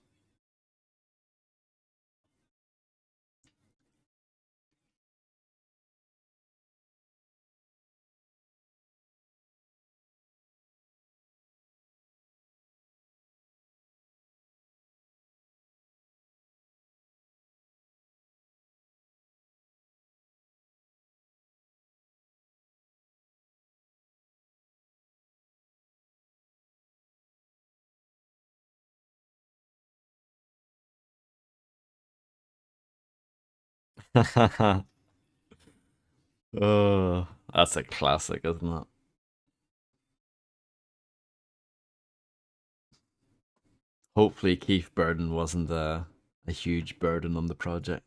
Oh, that's a classic, isn't it? Hopefully, Keith Burden wasn't a huge burden on the project.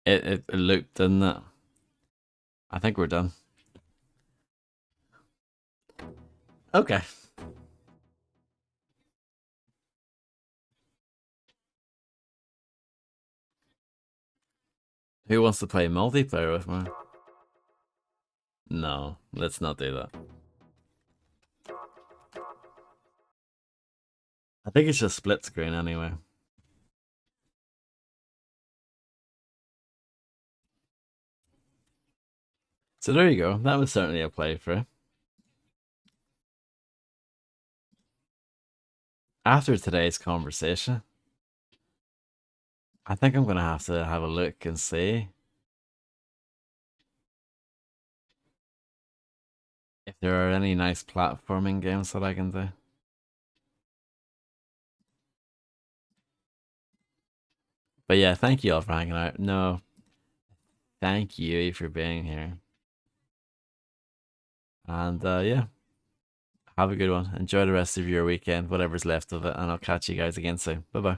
It looked, didn't it? I think we're done. Okay. Who wants to play multiplayer with me? No, let's not do that. I think it's just split screen anyway. So there you go. That was certainly a playthrough. After today's conversation, I think I'm gonna have to have a look and see if there are any nice platforming games that I can do. But yeah, thank you all for hanging out. No, thank you for being here. And yeah, have a good one. Enjoy the rest of your weekend, whatever's left of it, and I'll catch you guys again soon. Bye bye.